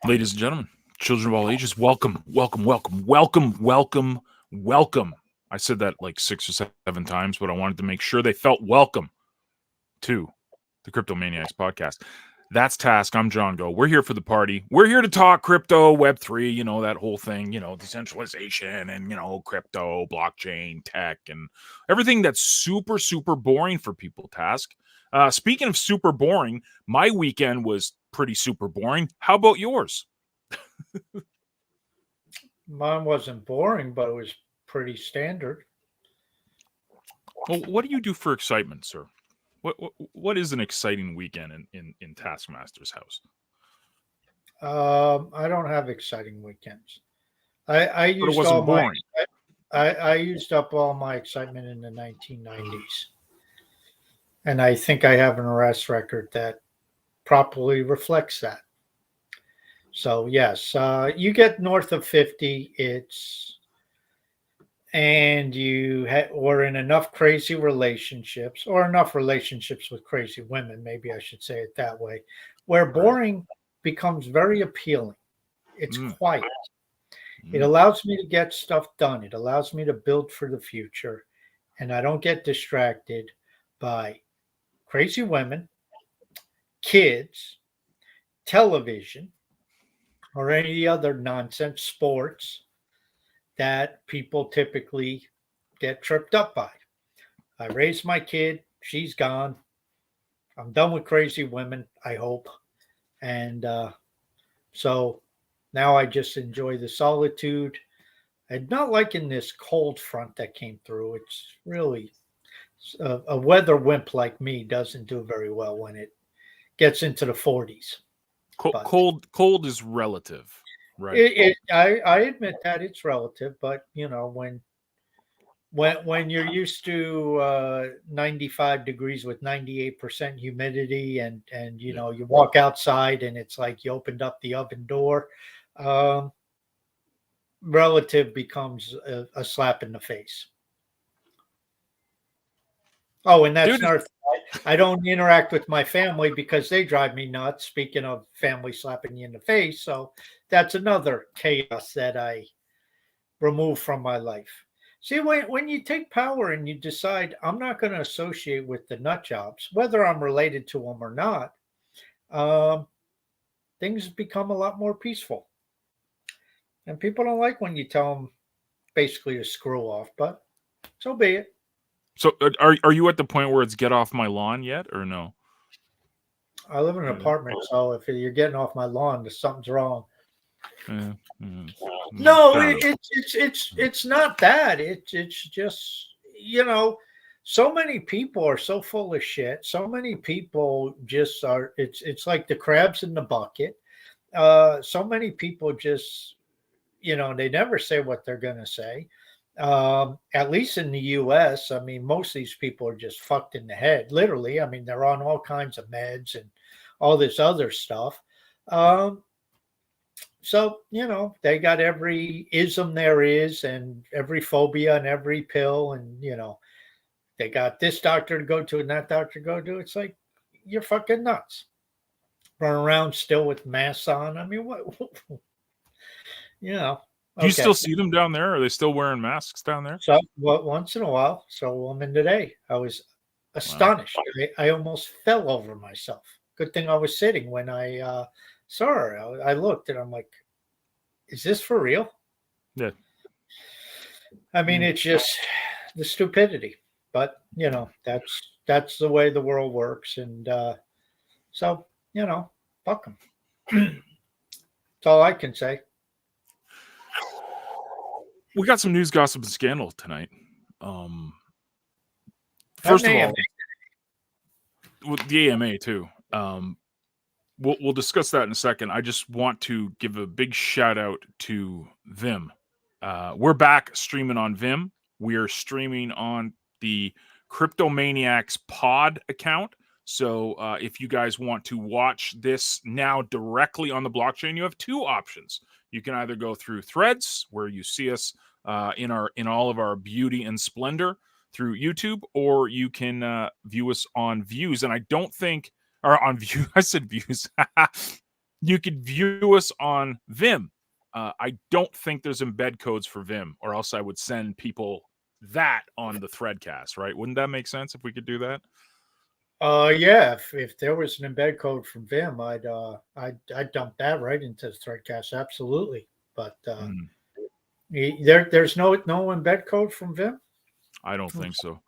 Ladies and gentlemen, children of all ages, welcome, welcome, welcome, welcome, welcome, welcome. I said that like 6 or 7 times, but I wanted to make sure they felt welcome to the Crypto Maniacs podcast. That's Task. I'm John Go. We're here for the party. We're here to talk crypto, Web3, that whole thing, decentralization and, crypto, blockchain, tech, and everything that's super, super boring for people, Task. Speaking of super boring, my weekend was pretty super boring. How about yours? Mine wasn't boring, but it was pretty standard. Well, what do you do for excitement, sir? What is an exciting weekend in Taskmaster's house? I don't have exciting weekends. I But it used all wasn't my boring. I used up all my excitement in the 1990s, and I think I have an arrest record that properly reflects that. So yes, you get north of 50, and were in enough crazy relationships, or enough relationships with crazy women, maybe I should say it that way, where Right. boring becomes very appealing. It's Mm, quiet. It mm. allows me to get stuff done. It allows me to build for the future, and I don't get distracted by crazy women, kids, television, or any other nonsense, sports that people typically get tripped up by. I raised my kid. She's gone. I'm done with crazy women, I hope. And so now I just enjoy the solitude. I'm not liking this cold front that came through. It's really a weather wimp like me doesn't do very well when it gets into the 40s. But Cold is relative, right? I admit that it's relative, but when you're used to 95 degrees with 98% humidity, and Yeah. you walk outside and it's like you opened up the oven door, um, relative becomes a slap in the face. Oh, and that's Dude, another thing. I don't interact with my family because they drive me nuts. Speaking of family slapping you in the face, so that's another chaos that I remove from my life. See, when you take power and you decide I'm not going to associate with the nut jobs, whether I'm related to them or not, um, things become a lot more peaceful. And people don't like when you tell them basically to screw off, but so be it. so are you at the point where it's get off my lawn yet or no? I live in an Yeah. apartment, so if you're getting off my lawn, something's wrong. Yeah. Yeah. No, Fair enough. it's not that. It's just so many people are so full of shit. So many people just are. It's like the crabs in the bucket. So many people just they never say what they're gonna say. At least in the U.S., I mean, most of these people are just fucked in the head, literally. I mean, they're on all kinds of meds and all this other stuff. Um, so, they got every ism there is and every phobia and every pill. And, they got this doctor to go to and that doctor to go to. It's like, you're fucking nuts. Run around still with masks on. I mean, what, you know, Do you okay. still see them down there? Are they still wearing masks down there? So, once in a while, so a woman today, I was Wow. astonished. I almost fell over myself. Good thing I was sitting when I saw her. I looked and I'm like, is this for real? Yeah. I mean, it's just the stupidity, but that's the way the world works, and so fuck them. That's all I can say. We got some news, gossip, and scandal tonight. Not First of name. all, with the AMA too. We'll discuss that in a second. I just want to give a big shout out to Vim. We're back streaming on Vim. We are streaming on the Cryptomaniacs Pod account. So if you guys want to watch this now directly on the blockchain, you have two options. You can either go through Threads, where you see us in all of our beauty and splendor through YouTube, or you can view us on Views. And I don't think or on View. I said Views. you could view us on Vim. I don't think there's embed codes for Vim, or else I would send people that on the Threadcast, right? Wouldn't that make sense if we could do that? Yeah, if there was an embed code from Vim, I'd dump that right into the Threadcast, absolutely. But Mm, there's no embed code from Vim. I don't think so.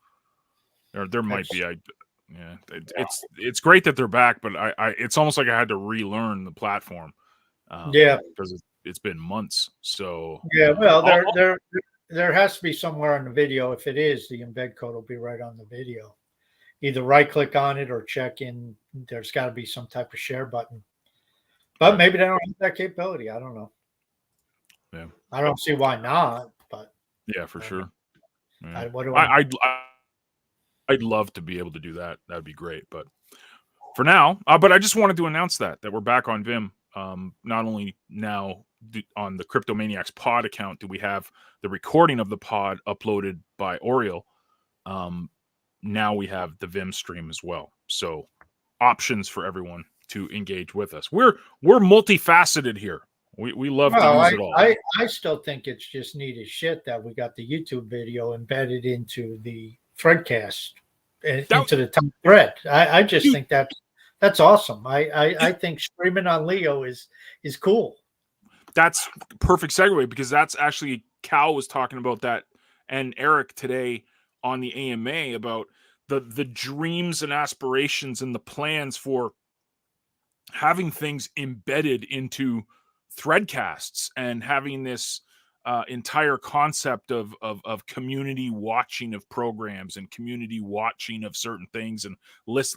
There might That's be. Yeah, it's great that they're back, but it's almost like I had to relearn the platform yeah, because it's been months. So yeah. Well, I'll, there has to be somewhere on the video. If it is, the embed code will be right on the video. Either right click on it or check in. There's got to be some type of share button. But maybe they don't have that capability. I don't know. Yeah, I don't see why not. But yeah, for sure. Yeah. what do I? I'd love to be able to do that. That'd be great. But for now, but I just wanted to announce that we're back on Vim. Not only now on the Cryptomaniacs pod account do we have the recording of the pod uploaded by Oriel. Now we have the Vim stream as well. So options for everyone to engage with us. We're multifaceted here. We love to use it all. I still think it's just neat as shit that we got the YouTube video embedded into the Threadcast, into the top thread. I just think that's awesome. I think streaming on Leo is cool. That's perfect segue, because that's actually Cal was talking about that, and Eric today on the AMA about the dreams and aspirations and the plans for having things embedded into Threadcasts and having this entire concept of community watching of programs and community watching of certain things and list.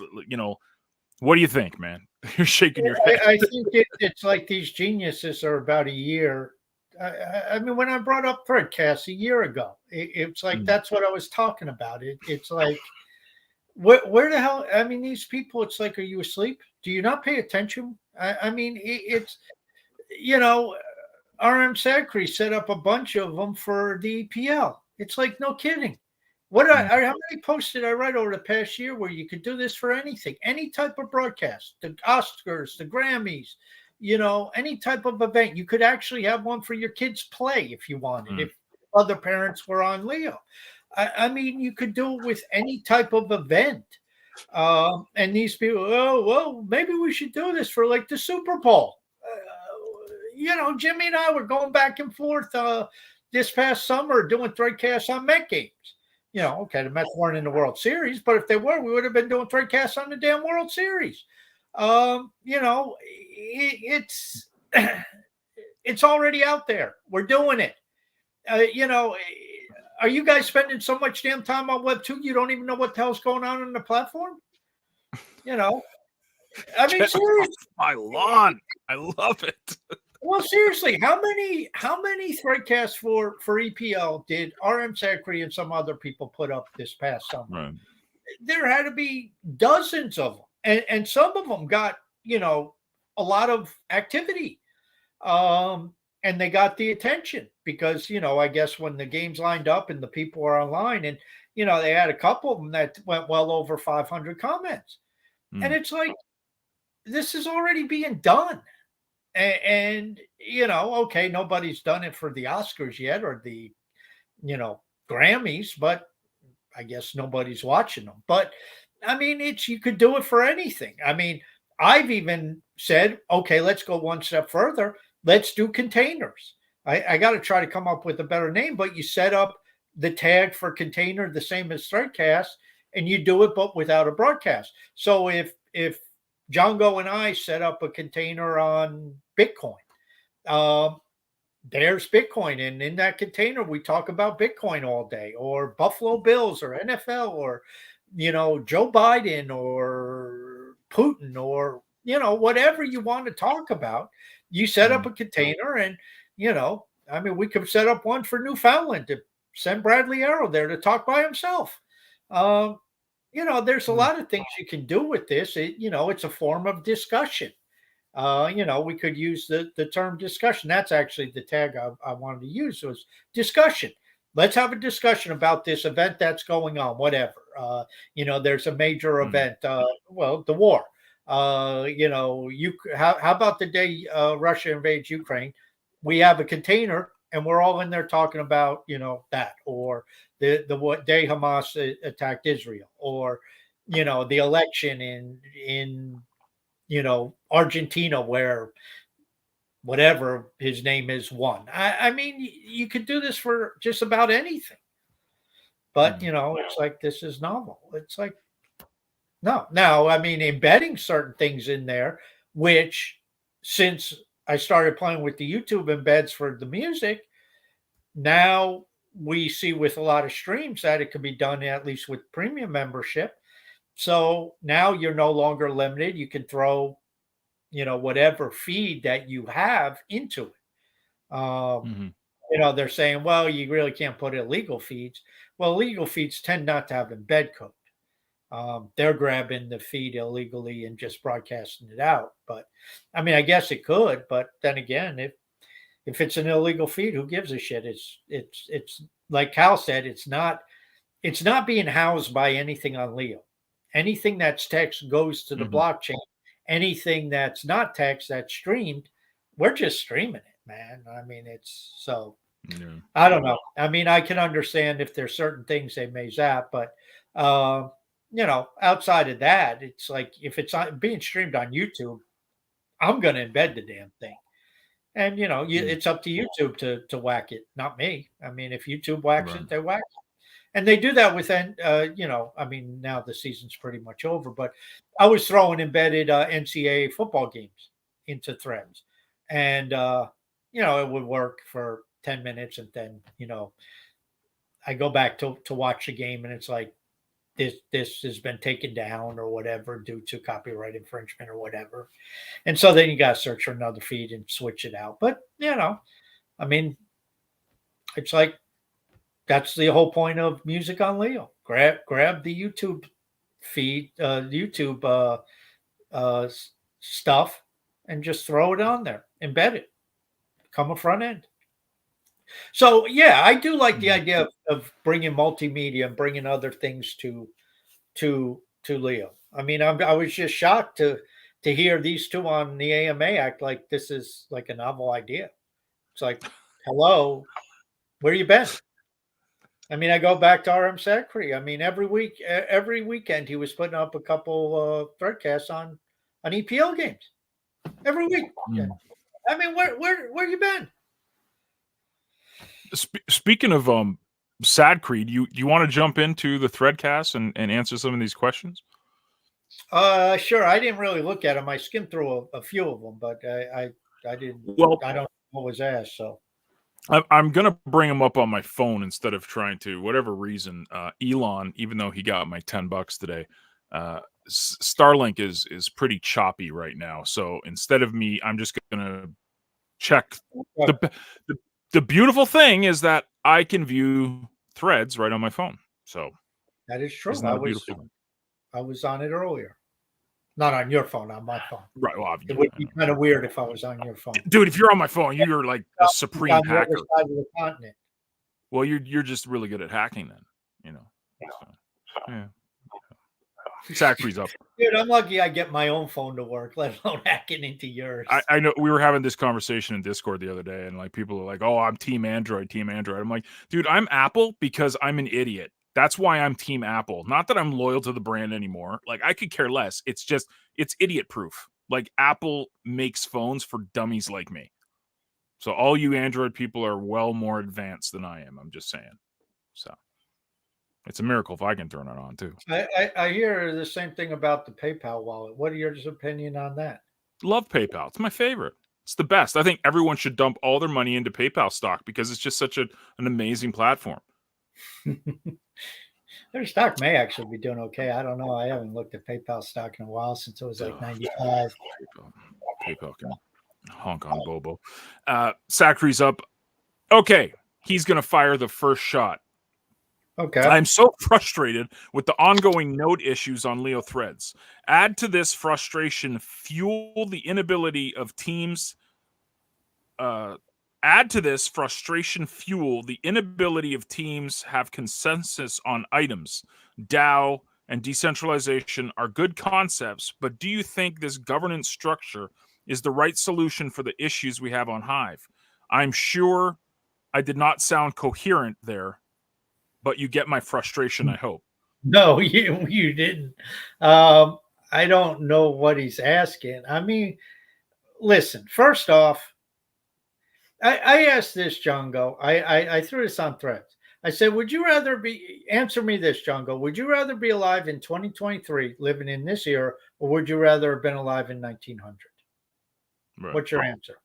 What do you think, man? You're shaking your head. I think it's like these geniuses are about a year. I mean, when I brought up Threadcast a year ago, it's like that's what I was talking about. It's like, where the hell? I mean, these people. It's like, are you asleep? Do you not pay attention? I mean, it's RM Sacri set up a bunch of them for the EPL. It's like, no kidding. How many posts did I write over the past year where you could do this for anything, any type of broadcast, the Oscars, the Grammys, any type of event. You could actually have one for your kids' play if you wanted, if other parents were on Leo. I mean, you could do it with any type of event. And these people, oh, well, maybe we should do this for like the Super Bowl. Jimmy and I were going back and forth this past summer doing Threadcasts on Met games. Okay, the Mets weren't in the World Series, but if they were, we would have been doing Threadcasts on the damn World Series. It's already out there. We're doing it. Are you guys spending so much damn time on Web 2 you don't even know what the hell's going on the platform? I mean, seriously. My lawn. I love it. Well, seriously, how many Threadcasts for EPL did RM Sacri and some other people put up this past summer? Right. There had to be dozens of them, and some of them got a lot of activity, and they got the attention because I guess when the games lined up and the people were online, and they had a couple of them that went well over 500 comments, and it's like this is already being done. And okay, nobody's done it for the Oscars yet or the Grammys, but I guess nobody's watching them. But I mean, you could do it for anything. I mean, I've even said, okay, let's go one step further. Let's do containers. I got to try to come up with a better name, but you set up the tag for container the same as Threadcast, and you do it but without a broadcast. So if Django and I set up a container on Bitcoin, there's Bitcoin. And in that container, we talk about Bitcoin all day, or Buffalo Bills, or NFL, or, Joe Biden, or Putin, or, whatever you want to talk about. You set up a container and, I mean, we could set up one for Newfoundland to send Bradley Arrow there to talk by himself. There's a lot of things you can do with this. It's a form of discussion. We could use the term discussion. That's actually the tag I wanted to use, was discussion. Let's have a discussion about this event that's going on, whatever. There's a major event, the war. How about the day Russia invades Ukraine? We have a container, and we're all in there talking about that, or the what day Hamas attacked Israel, or the election in Argentina, where whatever his name is won. I mean, you could do this for just about anything, but it's like this is novel. It's like no. Now, I mean, embedding certain things in there, which since I started playing with the YouTube embeds for the music, now we see with a lot of streams that it can be done at least with premium membership. So now you're no longer limited. You can throw, whatever feed that you have into it. They're saying, well, you really can't put illegal feeds. Well, illegal feeds tend not to have embed code. They're grabbing the feed illegally and just broadcasting it out. But I mean, I guess it could. But then again, if it's an illegal feed, who gives a shit? It's like Cal said, it's not being housed by anything on Leo. Anything that's text goes to the blockchain. Anything that's not text that's streamed, we're just streaming it, man. I mean, it's so. Yeah. I don't know. I mean, I can understand if there's certain things they may zap, but outside of that, it's like if it's being streamed on YouTube, I'm going to embed the damn thing. And it's up to YouTube to whack it, not me. I mean, if YouTube whacks it, they whack it. And they do that with, I mean, now the season's pretty much over, but I was throwing embedded NCAA football games into threads. And, it would work for 10 minutes. And then, I go back to watch the game and it's like, this has been taken down or whatever due to copyright infringement or whatever. And so then you got to search for another feed and switch it out. But, I mean, it's like, that's the whole point of music on Leo. Grab the YouTube feed, YouTube stuff, and just throw it on there. Embed it. Become a front end. So yeah, I do like the idea of bringing multimedia and bringing other things to Leo. I mean, I was just shocked to hear these two on the AMA act like this is like a novel idea. It's like, hello, where you been? I mean, I go back to RM Sacre. I mean, every weekend he was putting up a couple threadcasts on EPL games. Every week. I mean, where you been? Speaking of Sad Creed, you want to jump into the threadcast and answer some of these questions? Sure. I didn't really look at them. I skimmed through a few of them, but I didn't. Well, I don't know what was asked. So I'm gonna bring him up on my phone instead of trying to. Whatever reason, Elon, even though he got my $10 today, Starlink is pretty choppy right now. So instead of me, I'm just gonna check. The beautiful thing is that I can view threads right on my phone. So that is true. I was on it earlier. Not on your phone, on my phone. Right. Well, it would be kind of weird if I was on your phone. Dude, if you're on my phone, you're like a supreme hacker. The other side of the continent. Well, you're just really good at hacking then, Yeah. So, yeah. Sacri's up. Dude, I'm lucky I get my own phone to work, let alone hacking into yours. I know we were having this conversation in Discord the other day, and like people are like, "Oh, I'm Team Android, Team Android." I'm like, dude, I'm Apple because I'm an idiot. That's why I'm Team Apple. Not that I'm loyal to the brand anymore. Like, I could care less. It's just, it's idiot proof. Like, Apple makes phones for dummies like me. So all you Android people are well more advanced than I am. I'm just saying. So it's a miracle if I can turn it on too. I hear the same thing about the PayPal wallet. What are your opinion on that? Love PayPal. It's my favorite. It's the best. I think everyone should dump all their money into PayPal stock because it's just such an amazing platform. Their stock may actually be doing okay. I don't know. I haven't looked at PayPal stock in a while since it was like 95. PayPal can honk on Bobo. Sacri's up. Okay. He's going to fire the first shot. Okay. I'm so frustrated with the ongoing node issues on Leo threads. Add to this frustration fuel the inability of teams have consensus on items, DAO, and decentralization are good concepts, but do you think this governance structure is the right solution for the issues we have on Hive? I'm sure I did not sound coherent there, but you get my frustration, I hope. No, you didn't. Um, I don't know what he's asking. I mean, listen. First off, I asked this, Django. I threw this on Threads. I said, "Would you rather be?" Answer me this, Django. Would you rather be alive in 2023, living in this era, or would you rather have been alive in 1900? Right. What's your answer?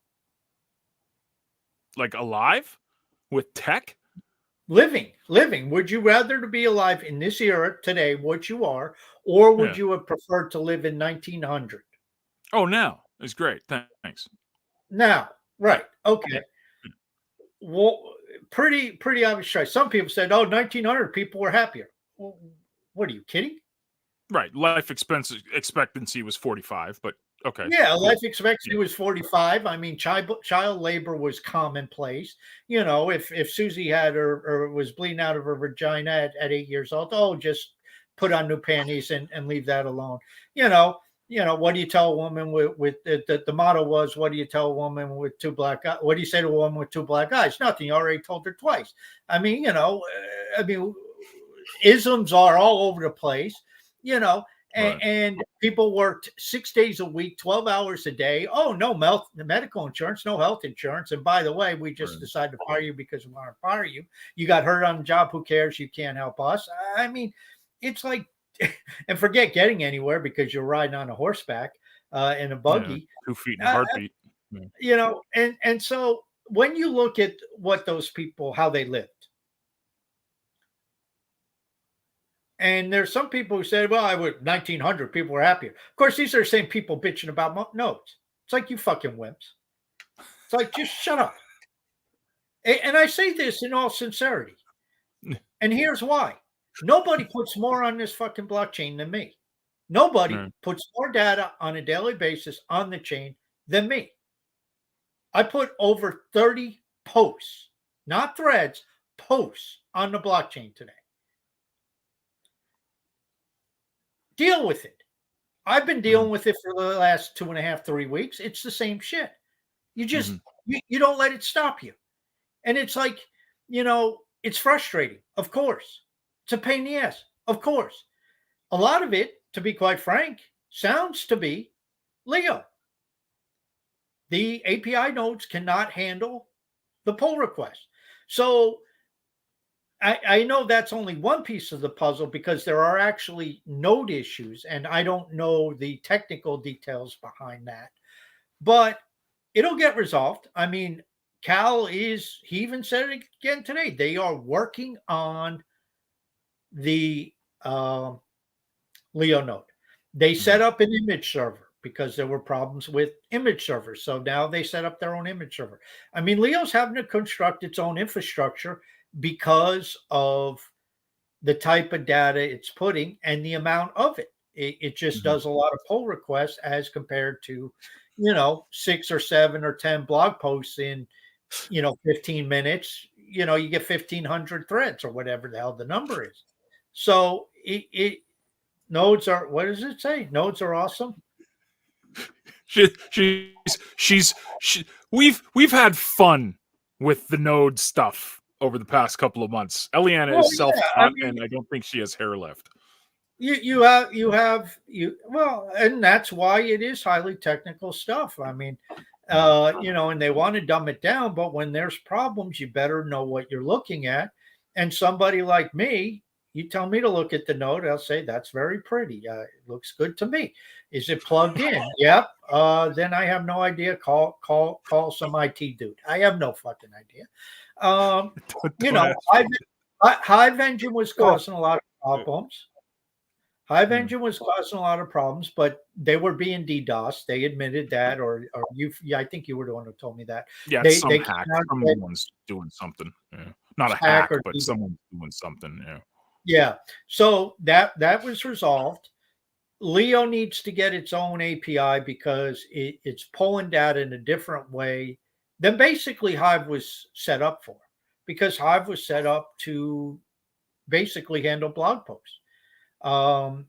Like alive with tech? Living. Would you rather to be alive in this era today, what you are, or would Yeah. you have preferred to live in 1900? Oh, now is great. Thanks. Now, right? Okay. Yeah. Well, pretty obvious choice. Some people said, "Oh, 1900 people were happier." Well, what are you kidding? Right. Life expectancy was 45, but okay, Yeah, cool. life expectancy Yeah. was 45. I mean, child labor was commonplace. You know, if Susie had or was bleeding out of her vagina at 8 years old, oh, just put on new panties and leave that alone. You know, what do you tell a woman with the motto was, what do you tell a woman with two black eyes? What do you say to a woman with two black eyes? Nothing. You already told her twice. I mean, I mean, isms are all over the place. You know, Right. and people worked 6 days a week, 12 hours a day. Oh, no medical insurance, no health insurance. And by the way, we just Right. decided to fire you because we want to fire you. You got hurt on the job. Who cares? You can't help us. I mean, it's like, and forget getting anywhere because you're riding on a horseback in a Yeah. buggy. 2 feet in a Uh, heartbeat. Yeah. and so when you look at what those people, how they lived, and there's some people who say, well, I would 1900 people were happier. Of course, these are the same people bitching about notes. It's like, you fucking wimps. It's like, just shut up. And I say this in all sincerity. And here's why. Nobody puts more on this fucking blockchain than me. Nobody Right. puts more data on a daily basis on the chain than me. I put over 30 posts, not threads, posts on the blockchain today. Deal with it. I've been dealing Mhm. with it for the last 2.5, 3 weeks. It's the same shit. You just Mhm. you don't let it stop you. And it's like, it's frustrating. Of course. It's a pain in the ass. Of course. A lot of it, to be quite frank, sounds to be Leo. The API nodes cannot handle the pull request. So I know that's only one piece of the puzzle because there are actually node issues, and I don't know the technical details behind that. But it'll get resolved. I mean, he even said it again today. They are working on the um, Leo node. They set Mhm. up an image server because there were problems with image servers. So now they set up their own image server. I mean, Leo's having to construct its own infrastructure because of the type of data it's putting and the amount of it. It just Mhm. does a lot of pull requests as compared to, 6 or 7 or 10 blog posts in, 15 minutes. You get 1,500 threads or whatever the hell the number is. So nodes are, what does it say? Nodes are awesome. She, we've had fun with the node stuff over the past couple of months. Eliana Well, is yeah, I self-taught, mean, and I don't think she has hair left. well, and that's why it is highly technical stuff. I mean, Mhm. and they want to dumb it down, but when there's problems, you better know what you're looking at. And somebody like me, you tell me to look at the node, I'll say that's very pretty. It looks good to me. Is it plugged in? Yep. Then I have no idea. Call some IT dude. I have no fucking idea. Don't ask me. Hive Engine was Oh, causing a lot of yeah. problems. Hive Mm. Engine was causing a lot of problems, but they were being DDoS. They admitted that, or you. Yeah, I think you were the one who told me that. Yeah, it's They some came hack. out and said Someone's doing something. Yeah. Not a hack hack, or but DDoS. someone's doing something. Yeah. Yeah. So that was resolved. Leo needs to get its own API because it's pulling data in a different way than basically Hive was set up for. Because Hive was set up to basically handle blog posts. Um,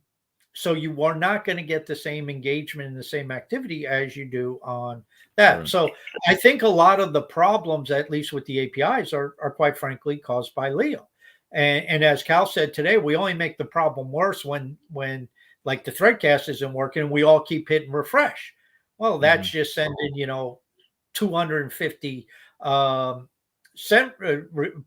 so you are not going to get the same engagement and the same activity as you do on that. Right. So I think a lot of the problems, at least with the APIs, are quite frankly caused by Leo. And as Cal said today, we only make the problem worse when like the threadcast isn't working, we all keep hitting refresh. Well, Mhm. that's just sending 250 sent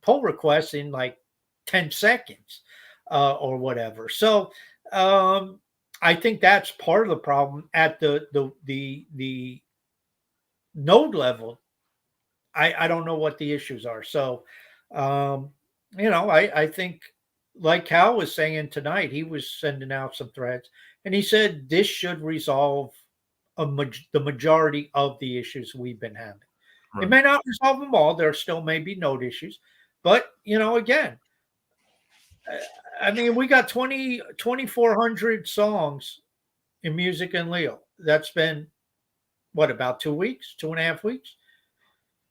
pull requests in like 10 seconds or whatever. So um, I think that's part of the problem at the node level. I don't know what the issues are. So um, I think like Cal was saying tonight, he was sending out some threads, and he said this should resolve the majority of the issues we've been having. It Right. may not resolve them all. There still may be node issues, but again, I mean, we got 2,400 songs in music and Leo. That's been what, about 2 weeks, 2.5 weeks.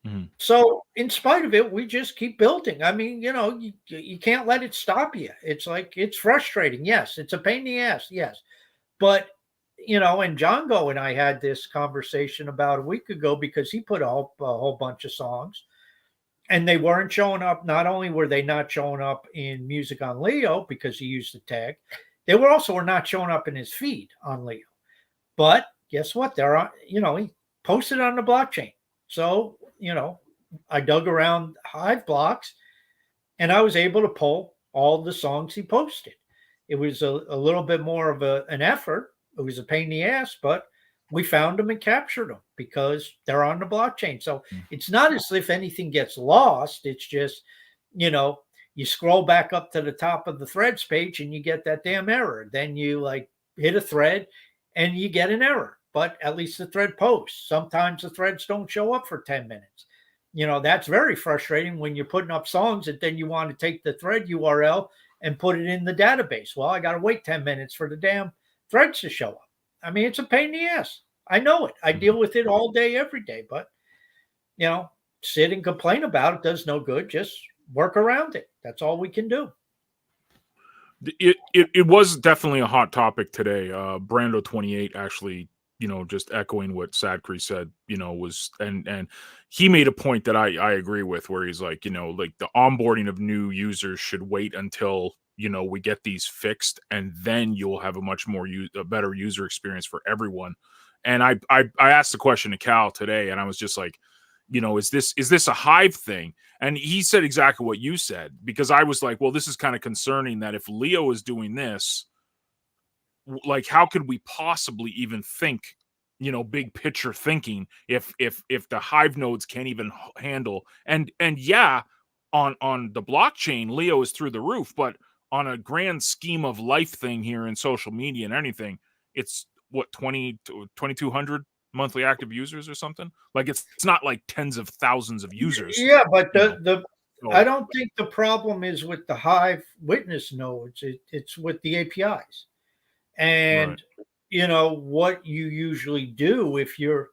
Mhm. So in spite of it, we just keep building. I mean, you can't let it stop you. It's like it's frustrating. Yes, it's a pain in the ass. Yes, but and Django and I had this conversation about a week ago because he put a whole bunch of songs and they weren't showing up. Not only were they not showing up in music on Leo because he used the tag, they were not showing up in his feed on Leo. But guess what? They're on, he posted on the blockchain. So, I dug around Hive blocks and I was able to pull all the songs he posted. It was a little bit more of an effort. It was a pain in the ass, but we found them and captured them because they're on the blockchain. So Mm. it's not as if anything gets lost. It's just, you know, you scroll back up to the top of the threads page and you get that damn error. Then you like hit a thread and you get an error, but at least the thread posts. Sometimes the threads don't show up for 10 minutes. That's very frustrating when you're putting up songs and then you want to take the thread URL and put it in the database. Well, I got to wait 10 minutes for the damn threads to show up. I mean, it's a pain in the ass. I know it. I Mhm. deal with it all day, every day, but you know, sit and complain about it does no good. Just work around it. That's all we can do. It was definitely a hot topic today. Brando 28 actually, just echoing what Sadkri said, was and he made a point that I agree with, where he's like, like the onboarding of new users should wait until we get these fixed, and then you'll have a much more a better user experience for everyone. And I asked the question to Cal today, and I was just like, is this a Hive thing? And he said exactly what you said, because I was like, well, this is kind of concerning that if Leo is doing this, like, how could we possibly even think, big picture thinking, if the Hive nodes can't even handle, and yeah, on the blockchain, Leo is through the roof, but on a grand scheme of life thing here in social media and anything, it's what, 2,200 monthly active users or something. Like, it's not like tens of thousands of users, Yeah, but you know. I So don't think the problem is with the Hive witness nodes. It's with the APIs. right, And what you usually do if you're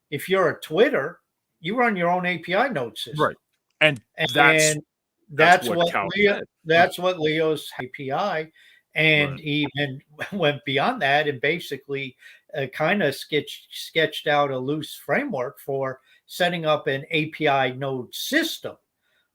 a Twitter, you run your own API node system. right, and that's And that's that's what what Cal Leo said. Right, that's what Leo's API, and right, even went beyond that and basically kind of sketched out a loose framework for setting up an API node system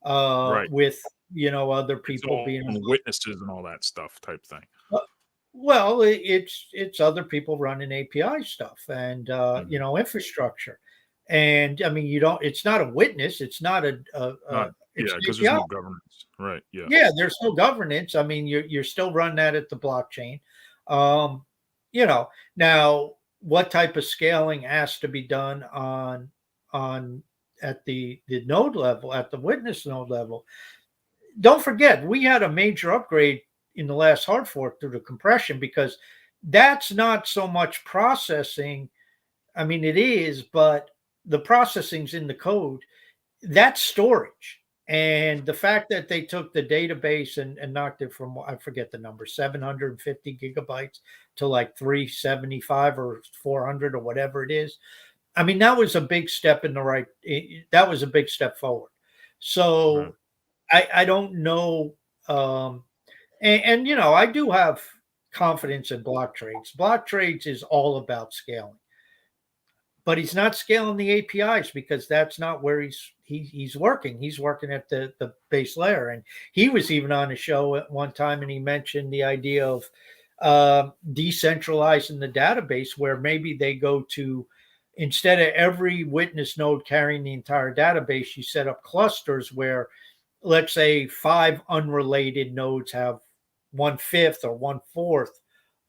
right. with other Its people being own witnesses and all that stuff type thing. involved. Well, it's other people running API stuff and Mhm. infrastructure, and I mean you don't. It's not a witness. It's not Not it's yeah, an because there's API. no governance. Right, yeah. Yeah, there's no governance. I mean, you're still running that at the blockchain. Um, now what type of scaling has to be done on at the node level, at the witness node level? Don't forget, we had a major upgrade in the last hard fork through the compression because that's not so much processing. I mean, it is, but the processing's in the code. That's storage. And the fact that they took the database and knocked it from, I forget the number, 750 gigabytes to like 375 or 400 or whatever it is. I mean, that was a big step in the right, that was a big step forward. Right. So I don't know. Um, and I do have. confidence in block trades. Block trades is all about scaling, but he's not scaling the APIs because that's not where he's working. He's working at the base layer, and he was even on a show at one time, and he mentioned the idea of decentralizing the database, where maybe they go to, instead of every witness node carrying the entire database, you set up clusters where, let's say, 5 unrelated nodes have 1/5 or 1/4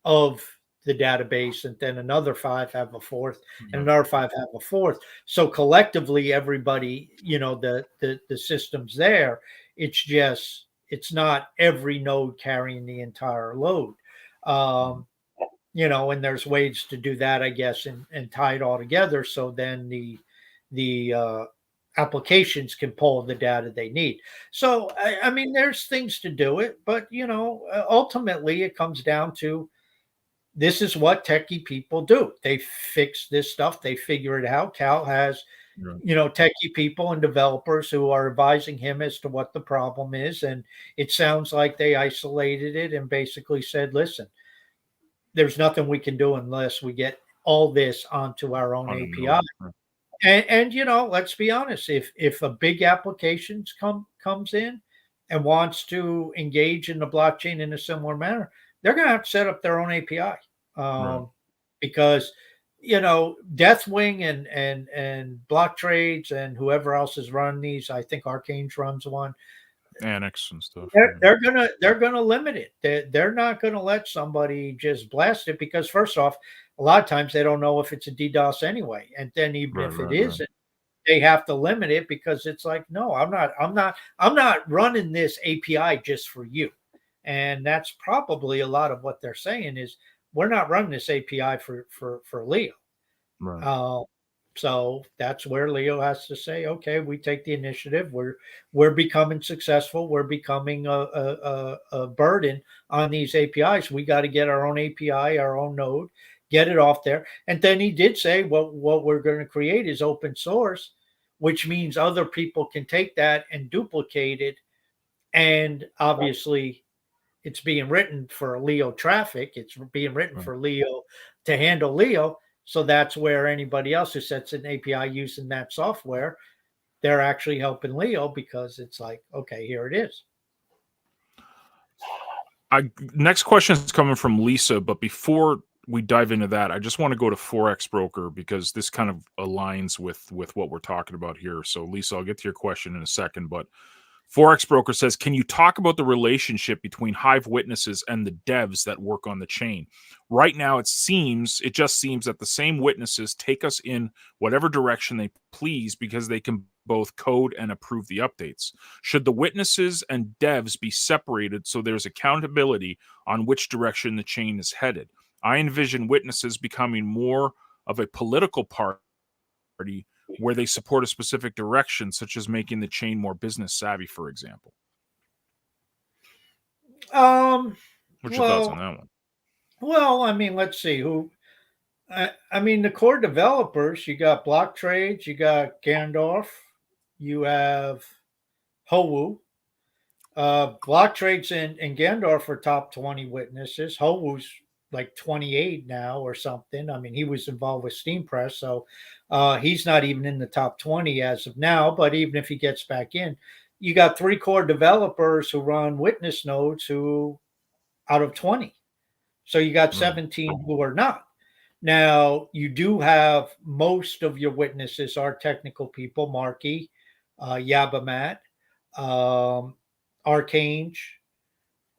of the database, and then another 5 have a fourth, and another 5 have a fourth. So collectively, everybody, the system's there. It's not every node carrying the entire load. And there's ways to do that, I guess, and tie it all together. So then the applications can pull the data they need. So, I mean, there's things to do it, but, ultimately it comes down to, this is what techie people do. They fix this stuff. They figure it out. Cal has, techie people and developers who are advising him as to what the problem is. And it sounds like they isolated it and basically said, listen, there's nothing we can do unless we get all this onto our own API. And let's be honest, if a big application comes in and wants to engage in the blockchain in a similar manner, they're going to have to set up their own API, because Deathwing and Block Trades and whoever else is running these, I think Arcane's runs one. Annex and stuff. They're gonna limit it. They're not gonna let somebody just blast it, because first off, a lot of times they don't know if it's a DDoS anyway, and then even if it isn't, they have to limit it, because it's like, no, I'm not running this API just for you. And that's probably a lot of what they're saying is, we're not running this API for Leo. So that's where Leo has to say, okay, we take the initiative. We're becoming successful. We're becoming a burden on these APIs. We got to get our own API, our own node, get it off there. And then he did say, what we're going to create is open source, which means other people can take that and duplicate it. And obviously, it's being written for Leo traffic. It's being written for Leo to handle Leo. So that's where anybody else who sets an API using that software, they're actually helping Leo, because it's like, okay, here it is. Next question is coming from Lisa, but before we dive into that, I just want to go to Forex Broker, because this kind of aligns with what we're talking about here. So Lisa, I'll get to your question in a second, but Forex Broker says, can you talk about the relationship between Hive witnesses and the devs that work on the chain? Right now, it just seems that the same witnesses take us in whatever direction they please, because they can both code and approve the updates. Should the witnesses and devs be separated so there's accountability on which direction the chain is headed? I envision witnesses becoming more of a political party where they support a specific direction, such as making the chain more business savvy, for example. What's your thoughts on that one? Well, I mean, let's see who. I mean, the core developers. You got Block Trades. You got Gandalf. You have Howu. Block Trades and Gandalf are top 20 witnesses. Howu's like 28 now or something. I mean, he was involved with Steam Press, so he's not even in the top 20 as of now. But even if he gets back in, you got 3 core developers who run witness nodes who out of 20. So you got 17 who are not. Now, you do have most of your witnesses are technical people, Marky, Yabamat, Archange,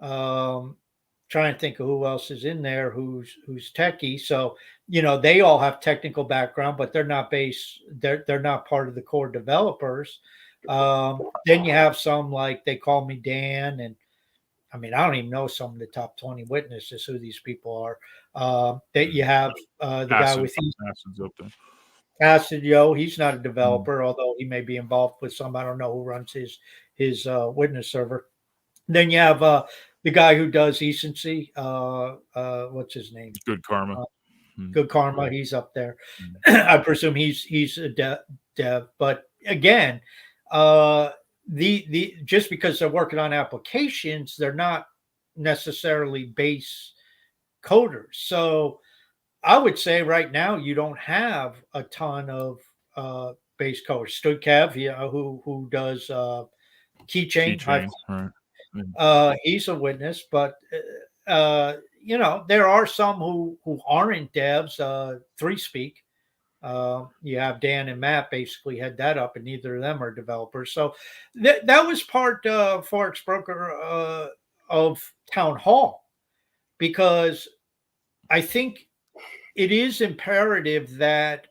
trying to think of who else is in there who's techie. So, they all have technical background, but they're not they're not part of the core developers. Then you have some, like they call me Dan, and I mean, I don't even know some of the top 20 witnesses who these people are. That you have the guy with Acid Yo. He's not a developer, although he may be involved with some. I don't know who runs his witness server. Then you have the guy who does Ecency. What's his name? Good Karma. Good Karma. He's up there. I presume he's a dev. But again, the just because they're working on applications, they're not necessarily base coders. So I would say right now you don't have a ton of base coders. Studkev, who does keychain, Hive, Keychain, right? Mm, he's a witness, but there are some who aren't devs. Three Speak, you have Dan and Matt basically head that up, and neither of them are developers. So that was part Forex broker of Town Hall, because I think it is imperative that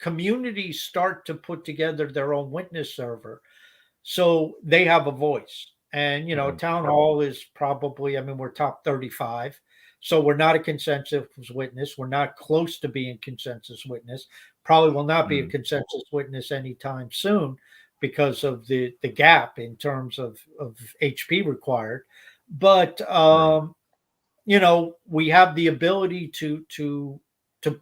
communities start to put together their own witness server so they have a voice. And mhm, Town Hall is probably, I mean, we're top 35, so we're not a consensus witness. We're not close to being consensus witness. Probably will not be a mhm, consensus witness anytime soon because of the gap in terms of HP required. But right, we have the ability to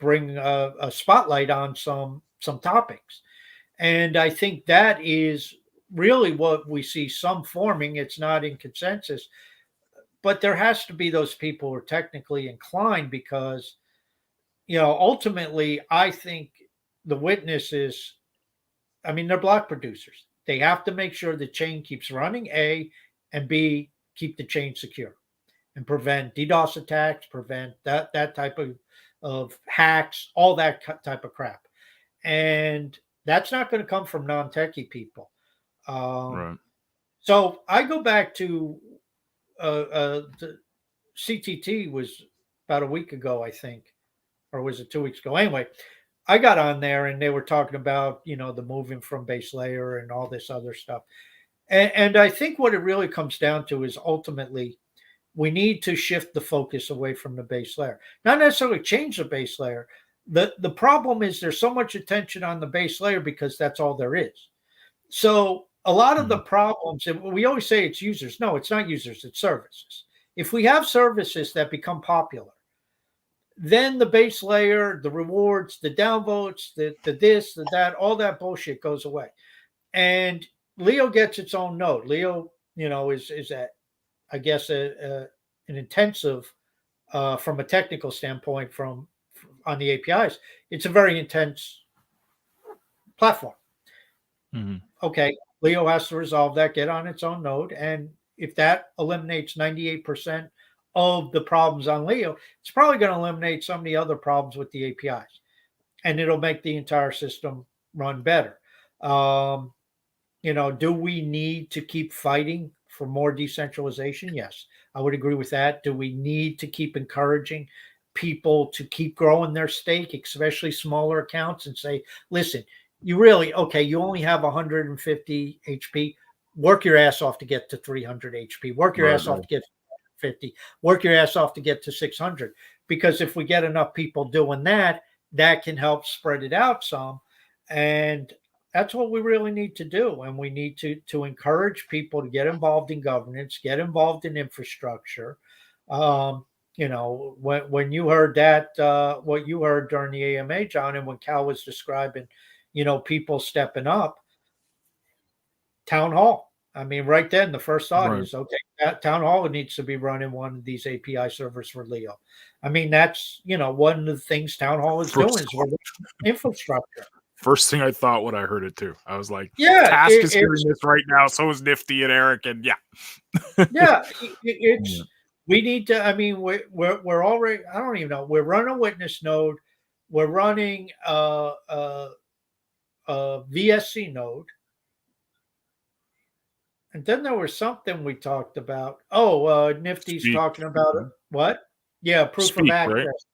bring a spotlight on some topics, and I think that is really what we see some forming. It's not in consensus, but there has to be those people who are technically inclined, because ultimately I think the witnesses, I mean, they're block producers. They have to make sure the chain keeps running, A, and B, keep the chain secure and prevent DDoS attacks, prevent that type of hacks, all that type of crap. And that's not going to come from non-techie people. Um, right. so I go back to the CTT was about a week ago, I think, or was it 2 weeks ago? Anyway, I got on there and they were talking about the moving from base layer and all this other stuff. And I think what it really comes down to is ultimately we need to shift the focus away from the base layer. Not necessarily change the base layer. The problem is there's so much attention on the base layer because that's all there is. So a lot of the Mhm, problems, and we always say it's users. No, it's not users, it's services. If we have services that become popular, then the base layer, the rewards, the downvotes, the this, the that, all that bullshit goes away. And Leo gets its own node. Leo, is at, I guess, an intensive from a technical standpoint from on the APIs. It's a very intense platform. mhm, Okay, Leo has to resolve that, get on its own node, and if that eliminates 98% of the problems on Leo, it's probably going to eliminate some of the other problems with the APIs, and it'll make the entire system run better. Um, do we need to keep fighting for more decentralization? Yes, I would agree with that. Do we need to keep encouraging people to keep growing their stake, especially smaller accounts, and say, listen, you only have 150 HP. Work your ass off to get to 300 HP. Work your right, ass off right. to get to 50. Work your ass off to get to 600. Because if we get enough people doing that, that can help spread it out some. And that's what we really need to do, and we need to encourage people to get involved in governance, get involved in infrastructure. um, when you heard that, what you heard during the AMA, John, and when Cal was describing people stepping up, Town Hall, I mean, right then the first thought Right. is, okay, that Town Hall needs to be running one of these API servers for Leo. I mean, that's one of the things Town Hall is doing First is we're infrastructure. first thing I thought when I heard it too. I was like, Yeah, Task is hearing it's this right now, so is Nifty and Eric, and yeah. Yeah, Yeah. it's we need to. I mean, we're already. I don't even know. We're running a witness node. We're running a VSC node, and then there was something we talked about. Oh, Nifty's Speak. talking about it. Right? What? Yeah, proof of Speak, right? access.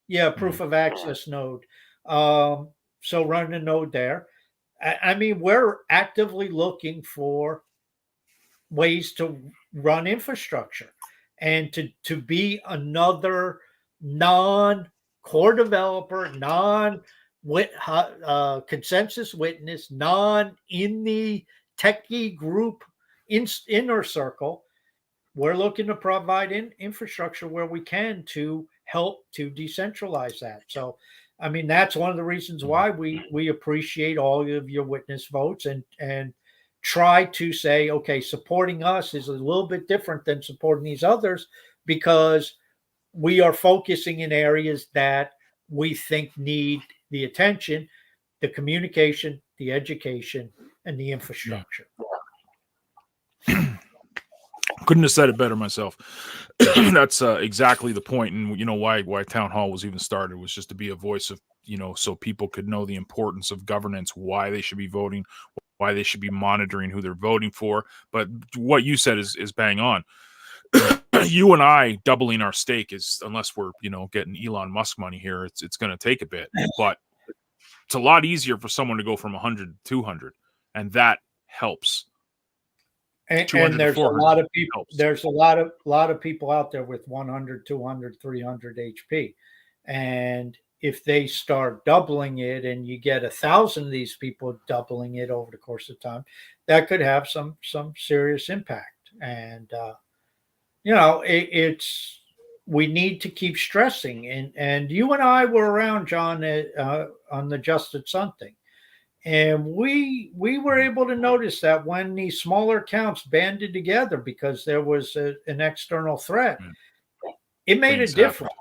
Yeah, proof Mhm. of access node. Um, so running a node there. I mean, we're actively looking for ways to run infrastructure and to be another non core developer, non consensus witness, non in the techie group inner circle. We're looking to provide infrastructure where we can to help to decentralize that. So, I mean, that's one of the reasons Mhm. why we appreciate all of your witness votes, and try to say, okay, supporting us is a little bit different than supporting these others, because we are focusing in areas that we think need the attention, the communication, the education, and the Yeah. infrastructure. Couldn't have said it better myself. That's exactly the point, and why town hall was even started was just to be a voice of so people could know the importance of governance, why they should be voting, why they should be monitoring who they're voting for. But what you said is bang on. You and I doubling our stake is, unless we're getting Elon Musk money here, it's going to take a bit, but it's a lot easier for someone to go from 100 to 200, and that helps. And 200 to there's a 400 lot of people. helps. There's a lot of people out there with 100, 200, 300 HP, and if they start doubling it, and you get 1,000 of these people doubling it over the course of time, that could have some serious impact. And it's we need to keep stressing. And you and I were around, John, on the Justin Sun thing. And we were able to notice that when these smaller counts banded together because there was an external threat, it made Things a difference. happen.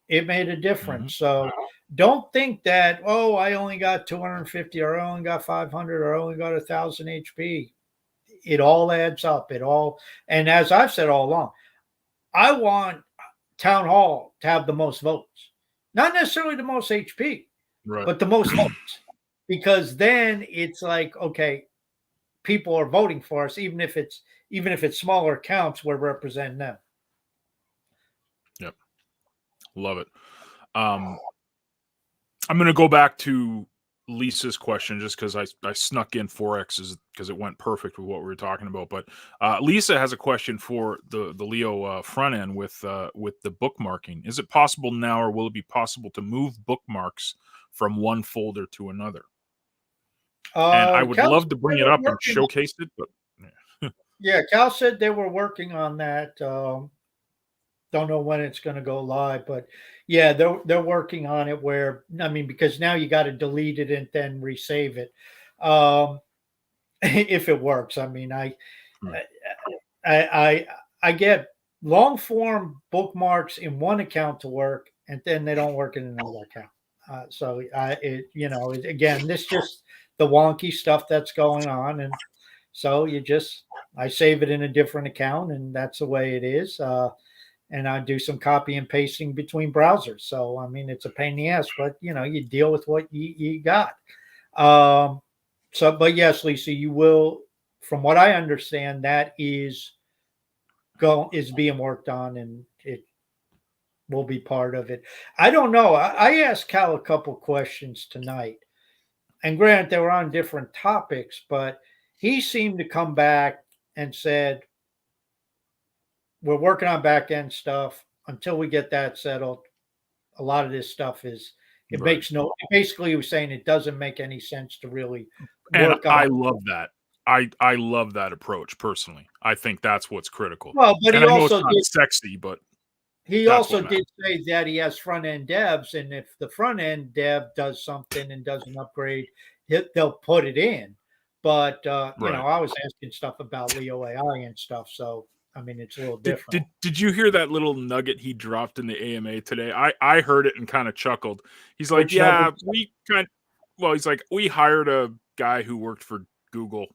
It made a difference. So don't think that, oh, I only got 250 or I only got 500 or I only got 1,000 HP. It all adds up. And as I've said all along, I want town hall to have the most votes, not necessarily the most HP, Right. but the most votes. Because then it's like, okay, people are voting for us, even if it's smaller counts, we're representing them. Yep. Love it. I'm going to go back to Lisa's question just because I snuck in Forex because it went perfect with what we were talking about. But Lisa has a question for the Leo front end with the bookmarking. Is it possible now, or will it be possible to move bookmarks from one folder to another? And I would love to bring it up and showcase it, but yeah, Cal said they were working on that. Don't know when it's going to go live, but yeah, they're working on it. Because now you got to delete it and then resave it, if it works. I get long form bookmarks in one account to work, and then they don't work in another account. Again, this just the wonky stuff that's going on, and so I save it in a different account, and that's the way it is. And I do some copy and pasting between browsers. So it's a pain in the ass, but you deal with what you got. But yes, Lisa, you will. From what I understand, that is being worked on, and it will be part of it. I don't know. I asked Cal a couple questions tonight, and granted, they were on different topics, but he seemed to come back and said, we're working on back end stuff. Until we get that settled, a lot of this stuff basically he was saying it doesn't make any sense to really work on. I love that. I love that approach personally. I think that's what's critical. Well, but and I know it's not sexy, but he also did say that he has front end devs, and if the front end dev does something and does an upgrade, they'll put it in. But I was asking stuff about Leo AI and stuff, so it's a little different. Did you hear that little nugget he dropped in the AMA today? I heard it and kind of chuckled. He's like, he's like, we hired a guy who worked for Google.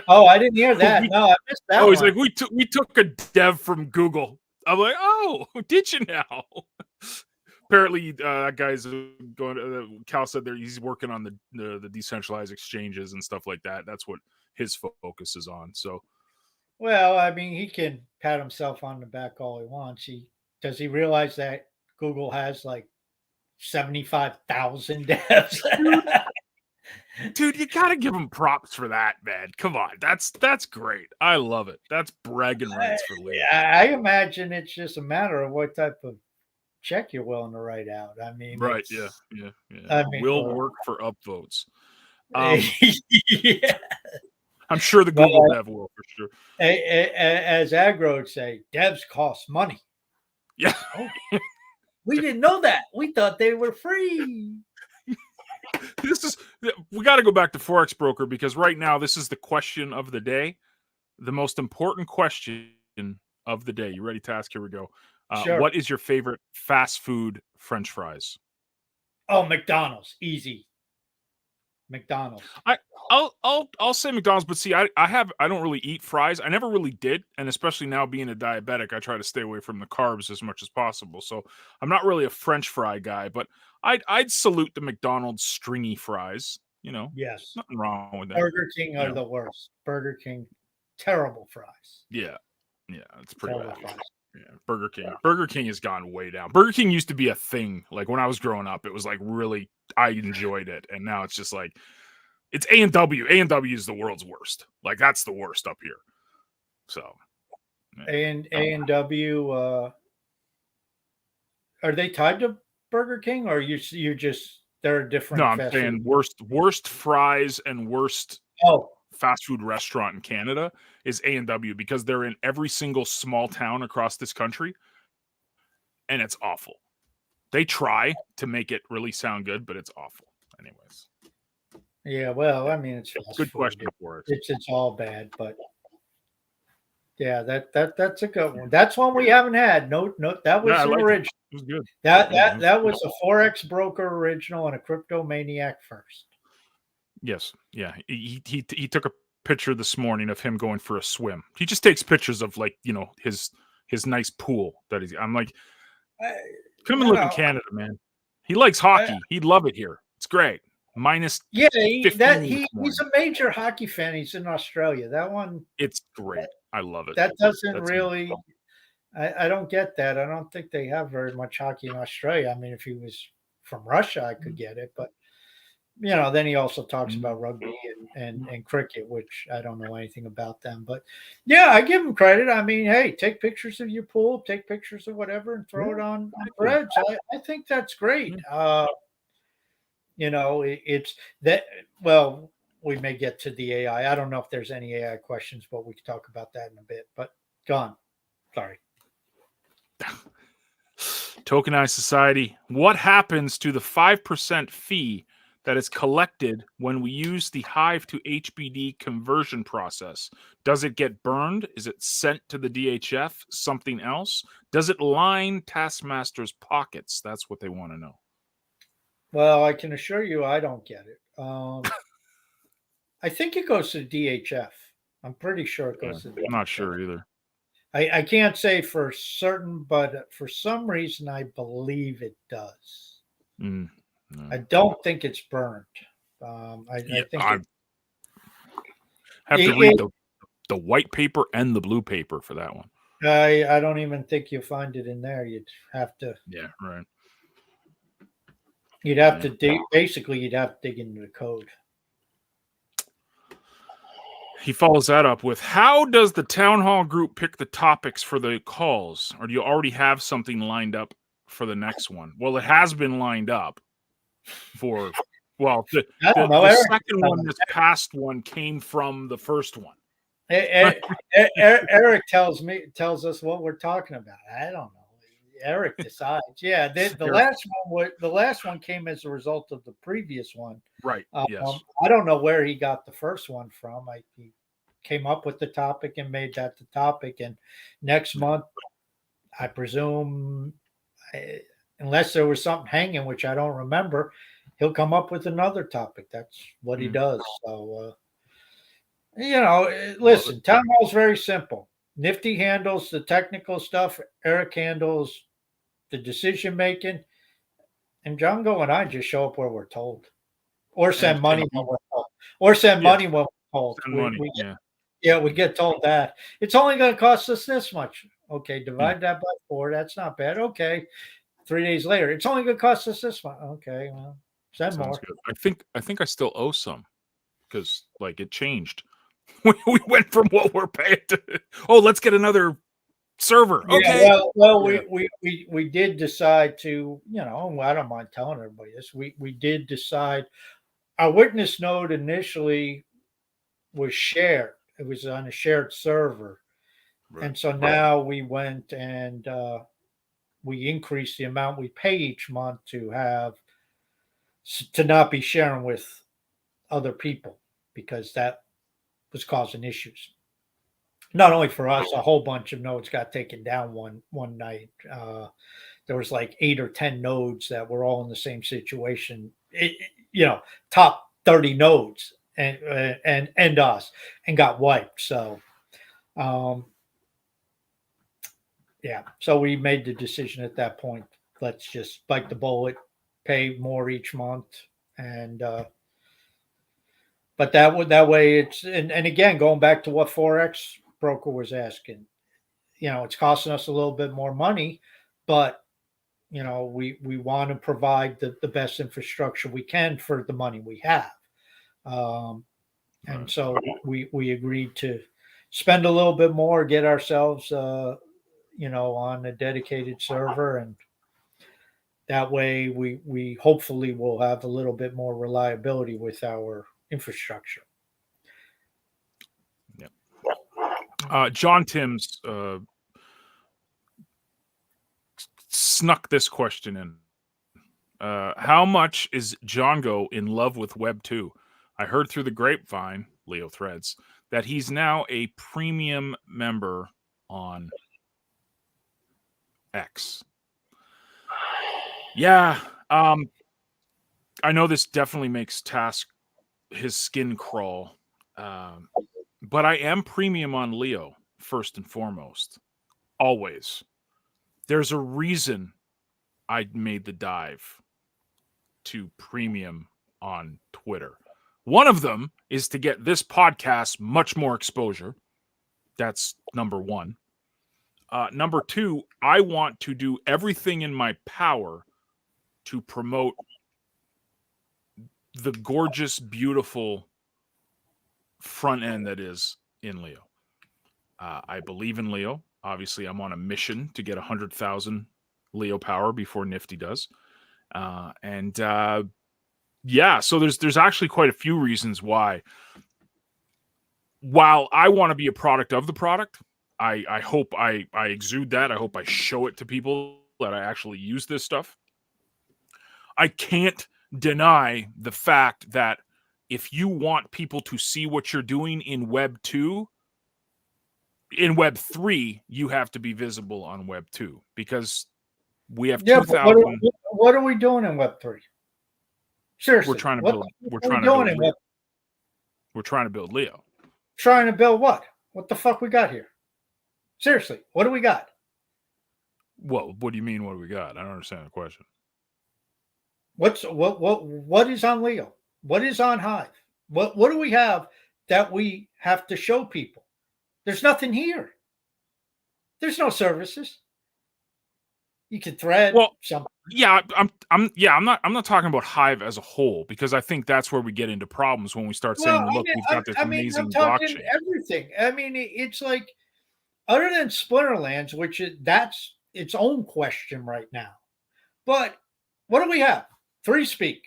Oh, I didn't hear that. No, I missed that. He's like, we took a dev from Google. I'm like, oh, did you now? Apparently, that guy's going. Cal said there he's working on the decentralized exchanges and stuff like that. That's what his focus is on. So. Well, he can pat himself on the back all he wants. Does he realize that Google has like 75,000 devs? Dude, you gotta give him props for that, man. Come on, that's great. I love it. That's bragging rights for Leo. I imagine it's just a matter of what type of check you're willing to write out. Right? Yeah. Will work for upvotes. Yeah. I'm sure the Google dev will for sure. As Agro would say, devs cost money. Yeah. Oh, we didn't know that. We thought they were free. We got to go back to Forex Broker because right now this is the question of the day. The most important question of the day. You ready, Task? Here we go. Sure. What is your favorite fast food French fries? Oh, McDonald's, easy. McDonald's. I I'll say McDonald's, but see, I don't really eat fries. I never really did, and especially now being a diabetic, I try to stay away from the carbs as much as possible. So I'm not really a French fry guy, but I'd salute the McDonald's stringy fries. You know, Yes. nothing wrong with that. Burger King You are know, the worst. Burger King, terrible fries. yeah, yeah, it's pretty Terrible bad. fries. Yeah, Burger King. Burger King has gone way down. Burger King used to be a thing. Like when I was growing up, it was like really I enjoyed it, and now it's just like it's A&W. A&W is the world's worst. Like that's the worst up here. So yeah. A&W, are they tied to Burger King, or you're just they're a No, different I'm fast food? saying worst fries and worst Oh, fast food restaurant in Canada is A&W because they're in every single small town across this country, and it's awful. They try to make it really sound good, but it's awful. Anyways, yeah. Well, yeah, I mean, it's fast good food. question for us. It's all bad, but yeah, that's a good one. That's one we haven't had. No, no, that Yeah, was I an liked it. original. It was good. That Yeah, it that was that good. was a Forex broker original and a crypto maniac first. Yes, yeah. He took a picture this morning of him going for a swim. He just takes pictures of like his nice pool that he's. I'm like, I, come and you live in know, Canada, man. He likes I, hockey. He'd love it here. It's great. Minus yeah, 15 this he's morning. a major hockey fan. He's in Australia. That one It's great. I love it. that doesn't That's really. I don't get that. I don't think they have very much hockey in Australia. I mean, if he was from Russia, I could get it, but then he also talks mm, about rugby and cricket, which I don't know anything about them. But yeah, I give him credit. I mean, hey, take pictures of your pool, take pictures of whatever, and throw it on exactly. threads. I think that's great. It's that. Well, we may get to the AI. I don't know if there's any AI questions, but we can talk about that in a bit. But gone. Sorry. Tokenized society. What happens to the 5% fee that is collected when we use the Hive to HBD conversion process? Does it get burned? Is it sent to the DHF? Something else? Does it line Taskmaster's pockets? That's what they want to know. Well, I can assure you, I don't get it. I think it goes to DHF. I'm pretty sure it Yeah, goes to I'm DHF. not sure either. I can't say for certain, but for some reason, I believe it does. No. I don't think it's burned. I think I have to read the white paper and the blue paper for that one. I don't even think you'll find it in there. You'd have to. Yeah, right. You'd have to dig. Basically, you'd have to dig into the code. He follows that up with, how does the town hall group pick the topics for the calls? Or do you already have something lined up for the next one? Well, it has been lined up for, well, the second one, this past one came from the first one. Eric tells us what we're talking about. I don't know. Eric decides. Yeah, the last one came as a result of the previous one. Right. Yes. I don't know where he got the first one from. He came up with the topic and made that the topic. And next month, I presume, unless there was something hanging, which I don't remember, he'll come up with another topic. That's what he does. So, listen, Town Hall is very simple. Nifty handles the technical stuff. Eric handles the decision making, and Django and I just show up where we're told, or send money when we're told, or send money when we're told. We get told that it's only going to cost us this much. Okay, divide that by 4. That's not bad. Okay, 3 days later, it's only going to cost us this much. Okay, well, send more. Good. I think I still owe some because like it changed. We went from what we're paying to let's get another server. Okay. Yeah, well, we did decide to, I don't mind telling everybody this. We did decide our witness node initially was shared. It was on a shared server. Right. And so now we went and we increased the amount we pay each month to not be sharing with other people because that was causing issues. Not only for us, a whole bunch of nodes got taken down one night. There was like 8 or 10 nodes that were all in the same situation. Top 30 nodes and us, and got wiped. So um, yeah, so we made the decision at that point. Let's just bite the bullet, pay more each month, and but that way it's and again going back to what Forex broker was asking. It's costing us a little bit more money, but we want to provide the best infrastructure we can for the money we have. And so we agreed to spend a little bit more, get ourselves on a dedicated server, and that way we hopefully will have a little bit more reliability with our infrastructure. John Timms snuck this question in. How much is Django in love with Web 2? I heard through the grapevine, Leo Threads, that he's now a premium member on X. Yeah, I know this definitely makes his skin crawl, but I am premium on Leo first and foremost, always. There's a reason I made the dive to premium on Twitter. One of them is to get this podcast much more exposure. That's number one. Number two, I want to do everything in my power to promote the gorgeous, beautiful front end that is in Leo. I believe in Leo. Obviously, I'm on a mission to get 100,000 Leo power before Nifty does. So there's actually quite a few reasons why. While I want to be a product of the product, I hope I exude that. I hope I show it to people that I actually use this stuff. I can't deny the fact that if you want people to see what you're doing in Web 2, in Web 3, you have to be visible on Web 2 because we have 2,000. What are we doing in Web 3? Seriously, we're trying to build Leo. We're trying to build Leo. Trying to build what? What the fuck we got here? Seriously, what do we got? Well, what do you mean? What do we got? I don't understand the question. What is on Leo? What is on Hive? What do we have that we have to show people? There's nothing here. There's no services. You can thread something. Yeah, I'm not talking about Hive as a whole because I think that's where we get into problems when we start saying, look, we've got this amazing blockchain. Everything. I mean, it's like other than Splinterlands, which that's its own question right now. But what do we have? 3Speak.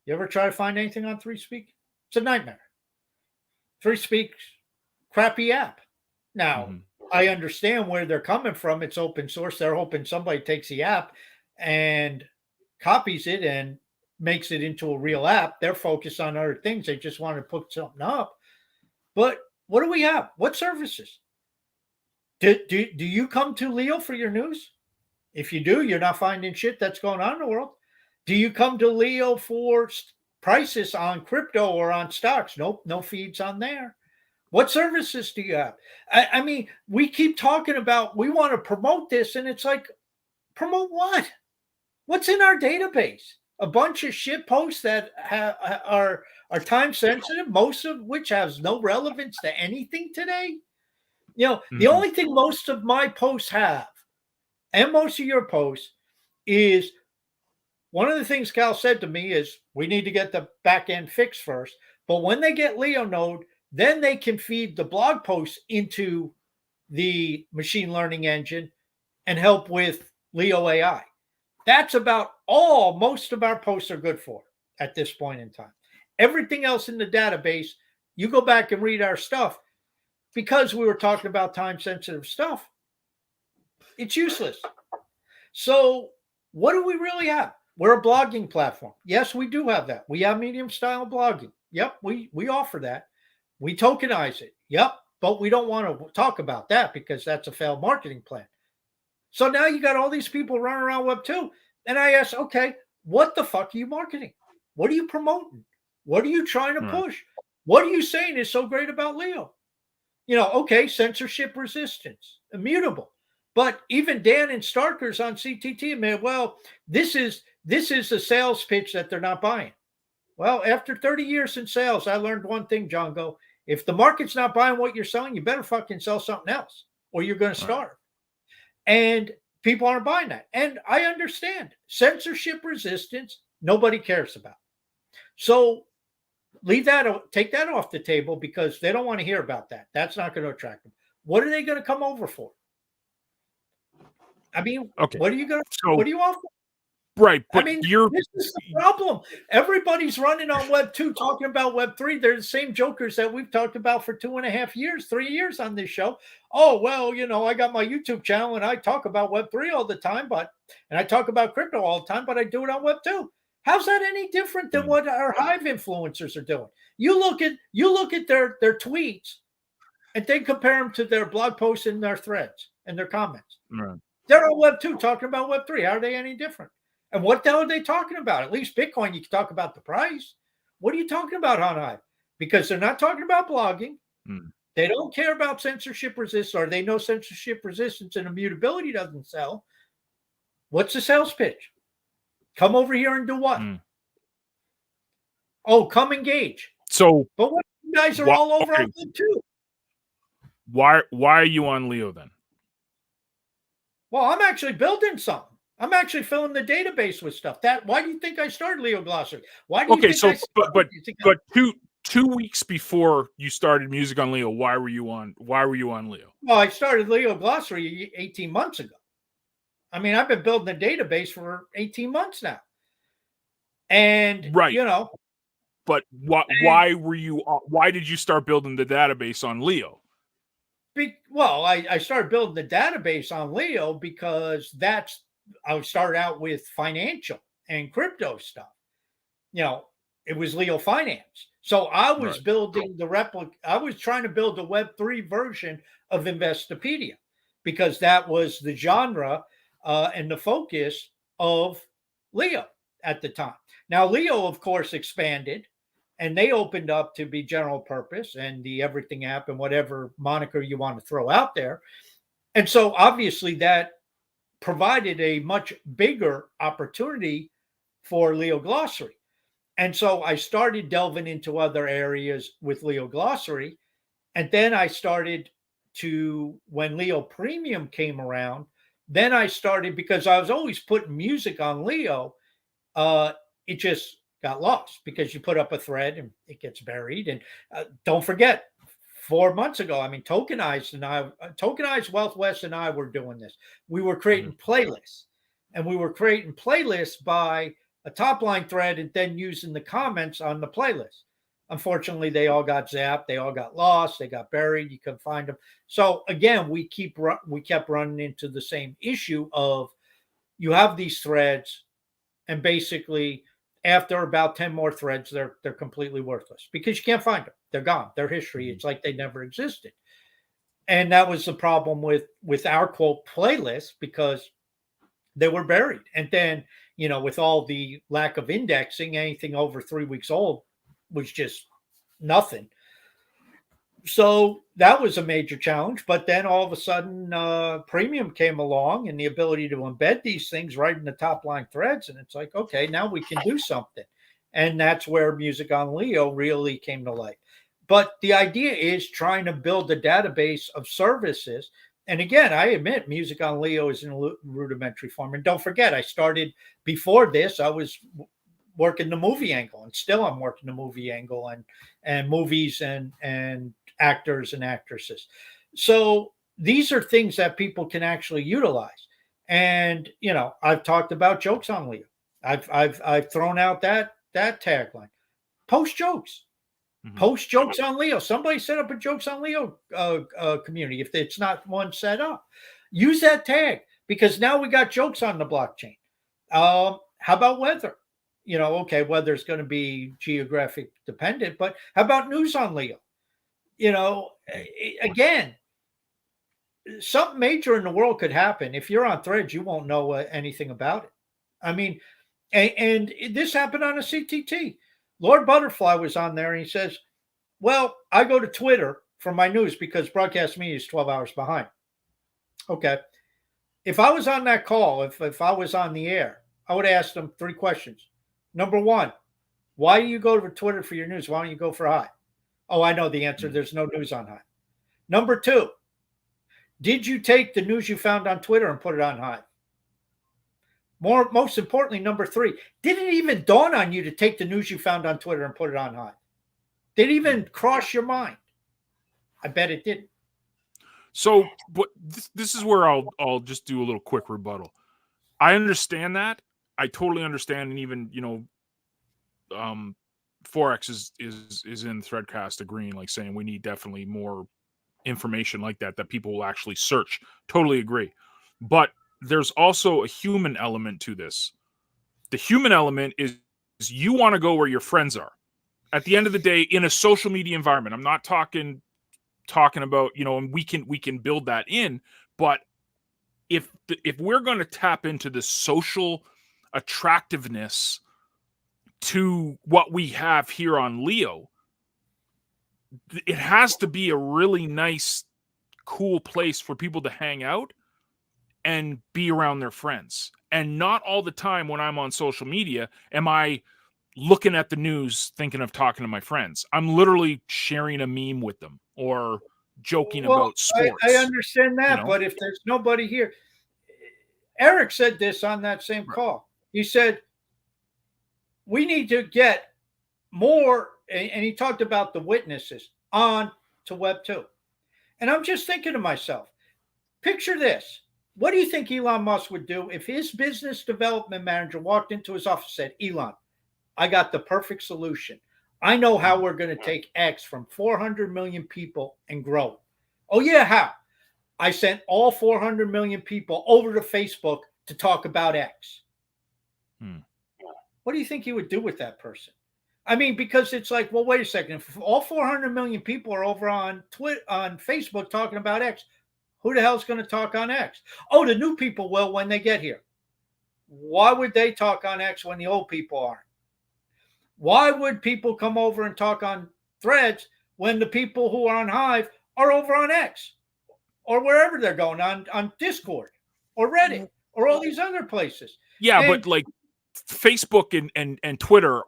You ever try to find anything on 3Speak? It's a nightmare. 3Speak's crappy app. Now, I understand where they're coming from. It's open source. They're hoping somebody takes the app and copies it and makes it into a real app. They're focused on other things. They just want to put something up. But what do we have? What services? Do you come to Leo for your news? If you do, you're not finding shit that's going on in the world. Do you come to Leo for prices on crypto or on stocks? Nope, no feeds on there. What services do you have? I mean, we keep talking about we want to promote this, and it's like, promote what? What's in our database? A bunch of shit posts that are time sensitive, most of which has no relevance to anything today. The only thing most of my posts have, and most of your posts, is one of the things Cal said to me is we need to get the back end fixed first. But when they get Leo node, then they can feed the blog posts into the machine learning engine and help with Leo AI. That's about all most of our posts are good for at this point in time. Everything else in the database, you go back and read our stuff, because we were talking about time-sensitive stuff, it's useless. So what do we really have? We're a blogging platform. Yes, we do have that. We have medium-style blogging. Yep, we offer that. We tokenize it. Yep, but we don't want to talk about that because that's a failed marketing plan. So now you got all these people running around Web 2. And I ask, okay, what the fuck are you marketing? What are you promoting? What are you trying to push? What are you saying is so great about Leo? Okay, censorship resistance, immutable. But even Dan and Starkers on CTT admit, well, this is a sales pitch that they're not buying. Well, after 30 years in sales, I learned one thing, John Go. If the market's not buying what you're selling, you better fucking sell something else or you're going to starve. And people aren't buying that. And I understand censorship resistance, nobody cares about. So take that off the table because they don't want to hear about that. That's not going to attract them. What are they going to come over for? I mean, what are you offer? Right, but this is the problem. Everybody's running on Web 2 talking about Web 3. They're the same jokers that we've talked about for 2.5 years, 3 years on this show. Oh, well, I got my YouTube channel and I talk about Web 3 all the time, and I talk about crypto all the time, but I do it on Web 2. How's that any different than what our Hive influencers are doing? You look at their tweets and then compare them to their blog posts and their threads and their comments. Right. They're on Web 2 talking about Web 3. How are they any different? And what the hell are they talking about? At least Bitcoin, you can talk about the price. What are you talking about on Hive? Because they're not talking about blogging. They don't care about censorship resistance, or they know censorship resistance and immutability doesn't sell. What's the sales pitch? Come over here and do what? Oh, come engage. So, but what you guys are all over on Web 2? Why are you on Leo then? Well, I'm actually building something. I'm actually filling the database with stuff. Why do you think I started Leo Glossary? Why do you think but 2 weeks before you started music on Leo, why were you on Leo? Well, I started Leo Glossary 18 months ago. I mean, I've been building a database for 18 months now. And but why did you start building the database on Leo? I started building the database on Leo because I started out with financial and crypto stuff. It was Leo Finance. So I was building I was trying to build a Web3 version of Investopedia because that was the genre and the focus of Leo at the time. Now, Leo, of course, expanded and they opened up to be general purpose and the Everything app and whatever moniker you want to throw out there. And so obviously that provided a much bigger opportunity for Leo Glossary. And so I started delving into other areas with Leo Glossary. And then I started when Leo Premium came around, then I started, because I was always putting music on Leo, it just got lost because you put up a thread and it gets buried. And don't forget, 4 months ago, I mean, Tokenized Wealth West and I were doing this. We were creating playlists, and we were creating playlists by a top line thread and then using the comments on the playlist. Unfortunately, they all got zapped. They all got lost. They got buried. You couldn't find them. So again, we kept running into the same issue of you have these threads, and basically after about 10 more threads, they're completely worthless because you can't find them. They're gone. They're history. It's like they never existed. And that was the problem with our quote playlist, because they were buried. And then, with all the lack of indexing, anything over 3 weeks old was just nothing. So that was a major challenge. But then all of a sudden, Premium came along and the ability to embed these things right in the top line threads. And it's like, okay, now we can do something. And that's where Music on Leo really came to light. But the idea is trying to build a database of services. And again, I admit Music on Leo is in a rudimentary form. And don't forget, I started before this, I was working the movie angle, and still I'm working the movie angle and movies and actors and actresses. So these are things that people can actually utilize. And, I've talked about jokes on Leo. I've thrown out that tagline, post jokes. Post jokes on Leo. Somebody set up a jokes on Leo community. If it's not one set up, use that tag, because now we got jokes on the blockchain. How about weather? Okay, weather's going to be geographic dependent, but how about news on Leo? Again, something major in the world could happen. If you're on Threads, you won't know anything about it. I mean, and this happened on a CTT. Lord Butterfly was on there and he says, well, I go to Twitter for my news because broadcast media is 12 hours behind. Okay. If I was on that call, if I was on the air, I would ask them 3 questions. Number 1, why do you go to Twitter for your news? Why don't you go for Hive? Oh, I know the answer. There's no news on Hive. Number 2, did you take the news you found on Twitter and put it on Hive? Most importantly, number 3, did it even dawn on you to take the news you found on Twitter and put it on Hive? Did it even cross your mind? I bet it didn't. So, but this is where I'll just do a little quick rebuttal. I understand that. I totally understand, and even Forex is in Threadcast agreeing, like saying we need definitely more information like that people will actually search. Totally agree. But there's also a human element to this. The human element is you want to go where your friends are. At the end of the day, in a social media environment, I'm not talking about, and we can build that in, but if we're going to tap into the social attractiveness to what we have here on Leo, it has to be a really nice, cool place for people to hang out and be around their friends. And not all the time when I'm on social media am I looking at the news thinking of talking to my friends. I'm literally sharing a meme with them or joking about sports. I understand that, but if there's nobody here, Eric said this on that same call. He said, we need to get more, and he talked about the witnesses on to Web 2. And I'm just thinking to myself, picture this. What do you think Elon Musk would do if his business development manager walked into his office and said, Elon, I got the perfect solution. I know how we're going to take X from 400 million people and grow. Oh, yeah, how? I sent all 400 million people over to Facebook to talk about X. What do you think he would do with that person? I mean, because it's like, well, wait a second. If all 400 million people are over on Facebook talking about X, who the hell's going to talk on X? Oh, the new people will when they get here. Why would they talk on X when the old people aren't? Why would people come over and talk on Threads when the people who are on Hive are over on X or wherever they're going on Discord or Reddit or all these other places? Yeah, but like Facebook and Twitter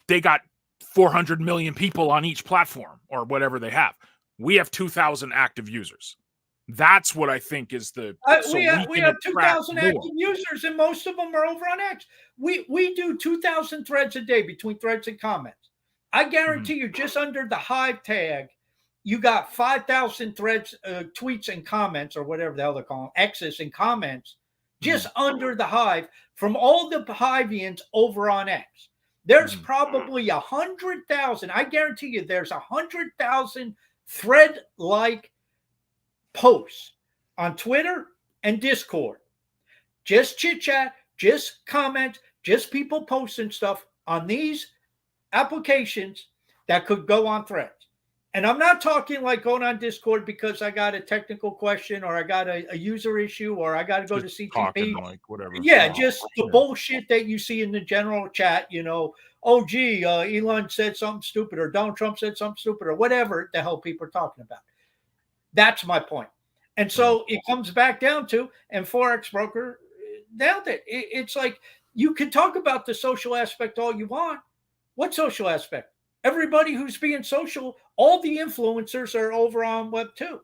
they got 400 million people on each platform or whatever they have. We have 2,000 active users. That's what I think is the. We have 2,000 active users, and most of them are over on X. We do 2,000 threads a day between threads and comments. I guarantee you, just under the Hive tag, you got 5,000 threads, tweets, and comments, or whatever the hell they're calling X's and comments, just under the Hive from all the Hivians over on X. There's probably 100,000. I guarantee you, there's 100,000 thread-like posts on Twitter and Discord. Just chit chat, just comment, just people posting stuff on these applications that could go on Threads. And I'm not talking like going on Discord because I got a technical question or I got a user issue or I got to go to CTP. Like whatever. Yeah, just the bullshit that you see in the general chat, oh, gee, Elon said something stupid or Donald Trump said something stupid or whatever the hell people are talking about. That's my point. And so it comes back down to, and Forex Broker nailed it. It's like you can talk about the social aspect all you want. What social aspect? Everybody who's being social, all the influencers are over on Web 2.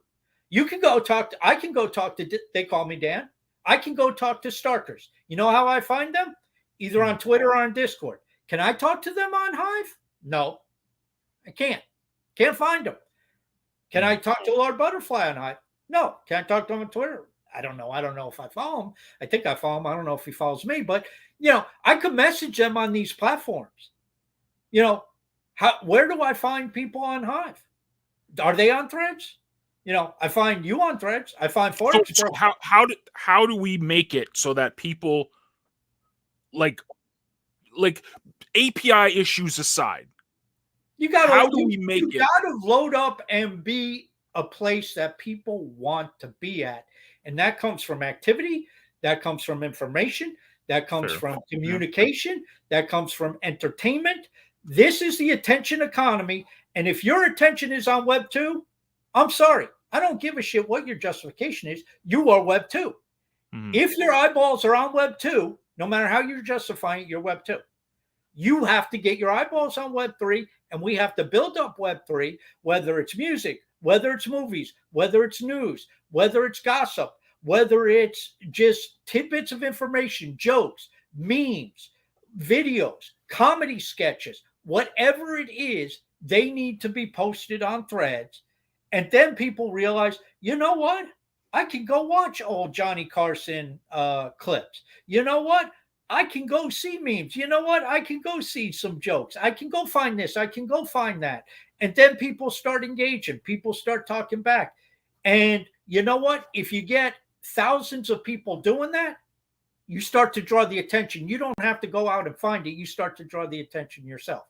You can go talk to, I can go talk to, they call me Dan. I can go talk to Starkers. You know how I find them? Either on Twitter or on Discord. Can I talk to them on Hive? No, I can't. Can't find them. Can I talk to Lord Butterfly on Hive? No. Can I talk to him on Twitter? I don't know. I don't know if I follow him. I think I follow him. I don't know if he follows me, but I could message them on these platforms. Where do I find people on Hive? Are they on Threads? I find you on Threads. I find Forex. So how do we make it so that people like API issues aside, You got How to do we make you it? got to load up and be a place that people want to be at, and that comes from activity, that comes from information, that comes Fair. from Yeah. communication, that comes from entertainment. This is the attention economy, and if your attention is on Web 2, I'm sorry. I don't give a shit what your justification is. You are Web 2. Mhm. If your eyeballs are on Web 2, no matter how you're justifying it, you're Web 2. You have to get your eyeballs on Web 3, and we have to build up Web 3, whether it's music, whether it's movies, whether it's news, whether it's gossip, whether it's just tidbits of information, jokes, memes, videos, comedy sketches, whatever it is, they need to be posted on threads. And then people realize, you know what? I can go watch old Johnny Carson clips. You know what? I can go see memes. You know what? I can go see some jokes. I can go find this. I can go find that. And then people start engaging. People start talking back. And you know what? If you get thousands of people doing that, you start to draw the attention. You don't have to go out and find it. You start to draw the attention yourself.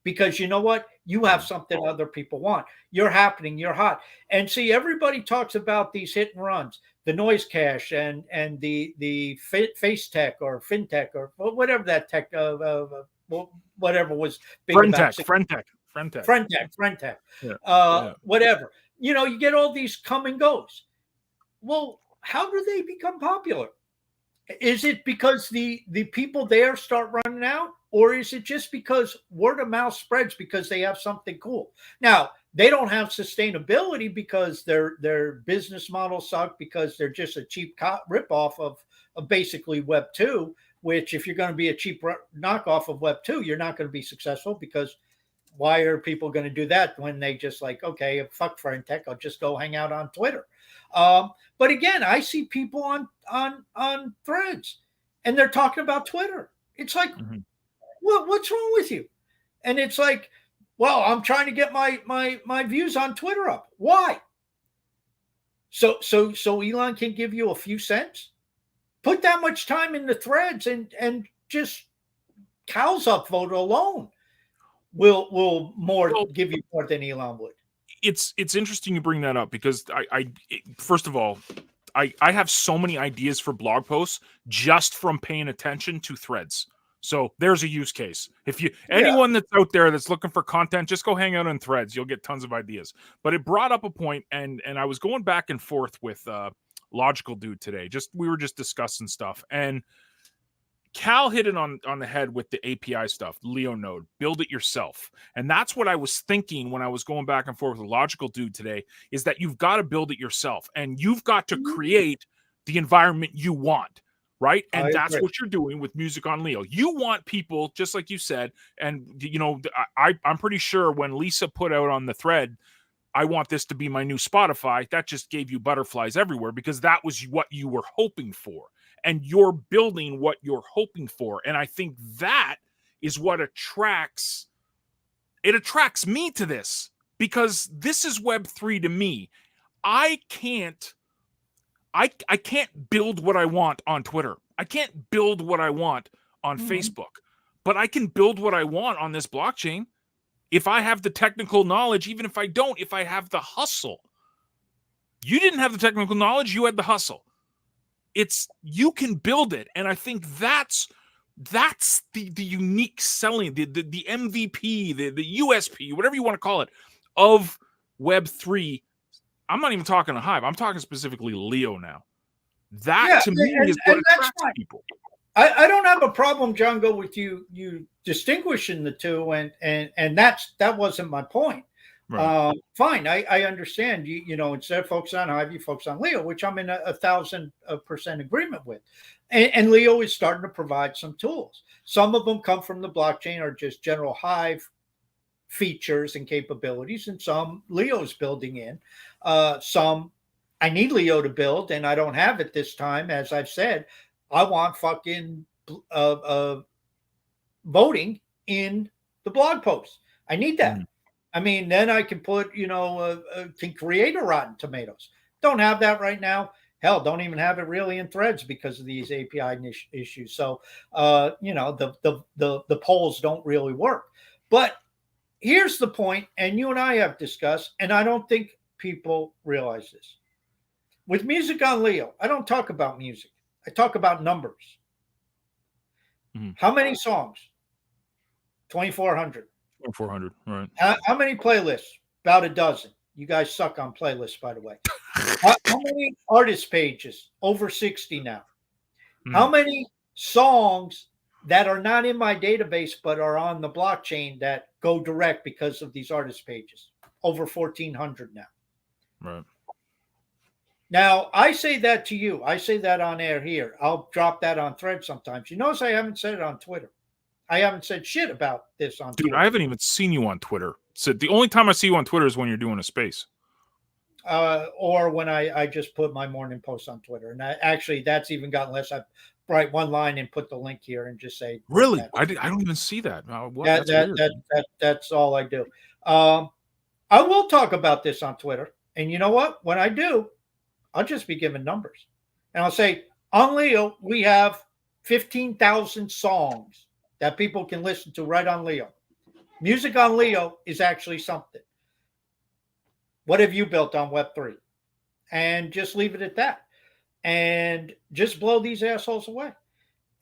Because you know what? You have something other people want. You're happening. You're hot. And see, everybody talks about these hit and runs, the noise cache and the face tech or fintech or whatever that tech whatever was big about Friend tech. Yeah. whatever. You know, you get all these come and goes. Well, how do they become popular? Is it because the people there start running out, or is it just because word of mouth spreads because they have something cool? Now they don't have sustainability because their business models suck, because they're just a cheap ripoff of basically Web 2. Which, if you're going to be a cheap knockoff of Web 2, you're not going to be successful, because why are people going to do that when they just like, okay, fuck friend tech, I'll just go hang out on Twitter. But again, I see people on threads and they're talking about Twitter. It's like, what's wrong with you? And it's like, well, I'm trying to get my views on Twitter up. Why? So Elon can give you a few cents? Put that much time in the threads and just cows upvote alone will give you more than Elon would. It's interesting you bring that up, because first of all, I have so many ideas for blog posts just from paying attention to threads. So there's a use case. If anyone that's out there that's looking for content, just go hang out on threads. You'll get tons of ideas. But it brought up a point, and I was going back and forth with Logical Dude today. We were just discussing stuff, and Cal hit it on the head with the API stuff, Leo node, build it yourself. And that's what I was thinking when I was going back and forth with Logical Dude today, is that you've got to build it yourself, and you've got to create the environment you want, right? And that's what you're doing with Music on Leo. You want people, just like you said, and you know, I'm pretty sure when Lisa put out on the thread, I want this to be my new Spotify, that just gave you butterflies everywhere, because that was what you were hoping for. And you're building what you're hoping for. And I think that is what attracts me to this, because this is Web3 to me. I can't build what I want on Twitter. I can't build what I want on Facebook, but I can build what I want on this blockchain. If I have the technical knowledge, even if I don't, if I have the hustle. You didn't have the technical knowledge, you had the hustle. You can build it, and I think that's the unique selling, the MVP, the USP, whatever you want to call it, of Web3. I'm not even talking to Hive. I'm talking specifically Leo now. That to me is what attracts people. I don't have a problem, Django, with you distinguishing the two, and that wasn't my point. Right. Fine, I understand. You know, instead of focus on Hive, you focus on Leo, which I'm in 1,000% agreement with. And Leo is starting to provide some tools. Some of them come from the blockchain, or just general Hive features and capabilities, and some Leo's building in. Some I need Leo to build, and I don't have it this time. As I've said, I want fucking voting in the blog post. I need that. I mean, then I can put, can create a Rotten Tomatoes. Don't have that right now. Hell, don't even have it really in threads because of these API issues. So, the polls don't really work. But here's the point, and you and I have discussed, and I don't think people realize this. With music on Leo, I don't talk about music. I talk about numbers. How many songs? 2,400. 400, right? How many playlists? About a dozen. You guys suck on playlists, by the way. How many artist pages? Over 60 now. How many songs that are not in my database but are on the blockchain that go direct because of these artist pages? Over 1,400 now. Right. Now, I say that to you. I say that on air here. I'll drop that on Thread sometimes. You notice I haven't said it on Twitter. I haven't said shit about this on Dude, Twitter. I haven't even seen you on Twitter. So the only time I see you on Twitter is when you're doing a space. Or when I just put my morning post on Twitter. And actually, that's even gotten less. I write one line and put the link here and just say. Really? I don't even see that. That's weird. That's all I do. I will talk about this on Twitter. And you know what? When I do, I'll just be giving numbers. And I'll say, on Leo, we have 15,000 songs that people can listen to right on Leo. Music on Leo is actually something. What have you built on Web3? And just leave it at that. And just blow these assholes away.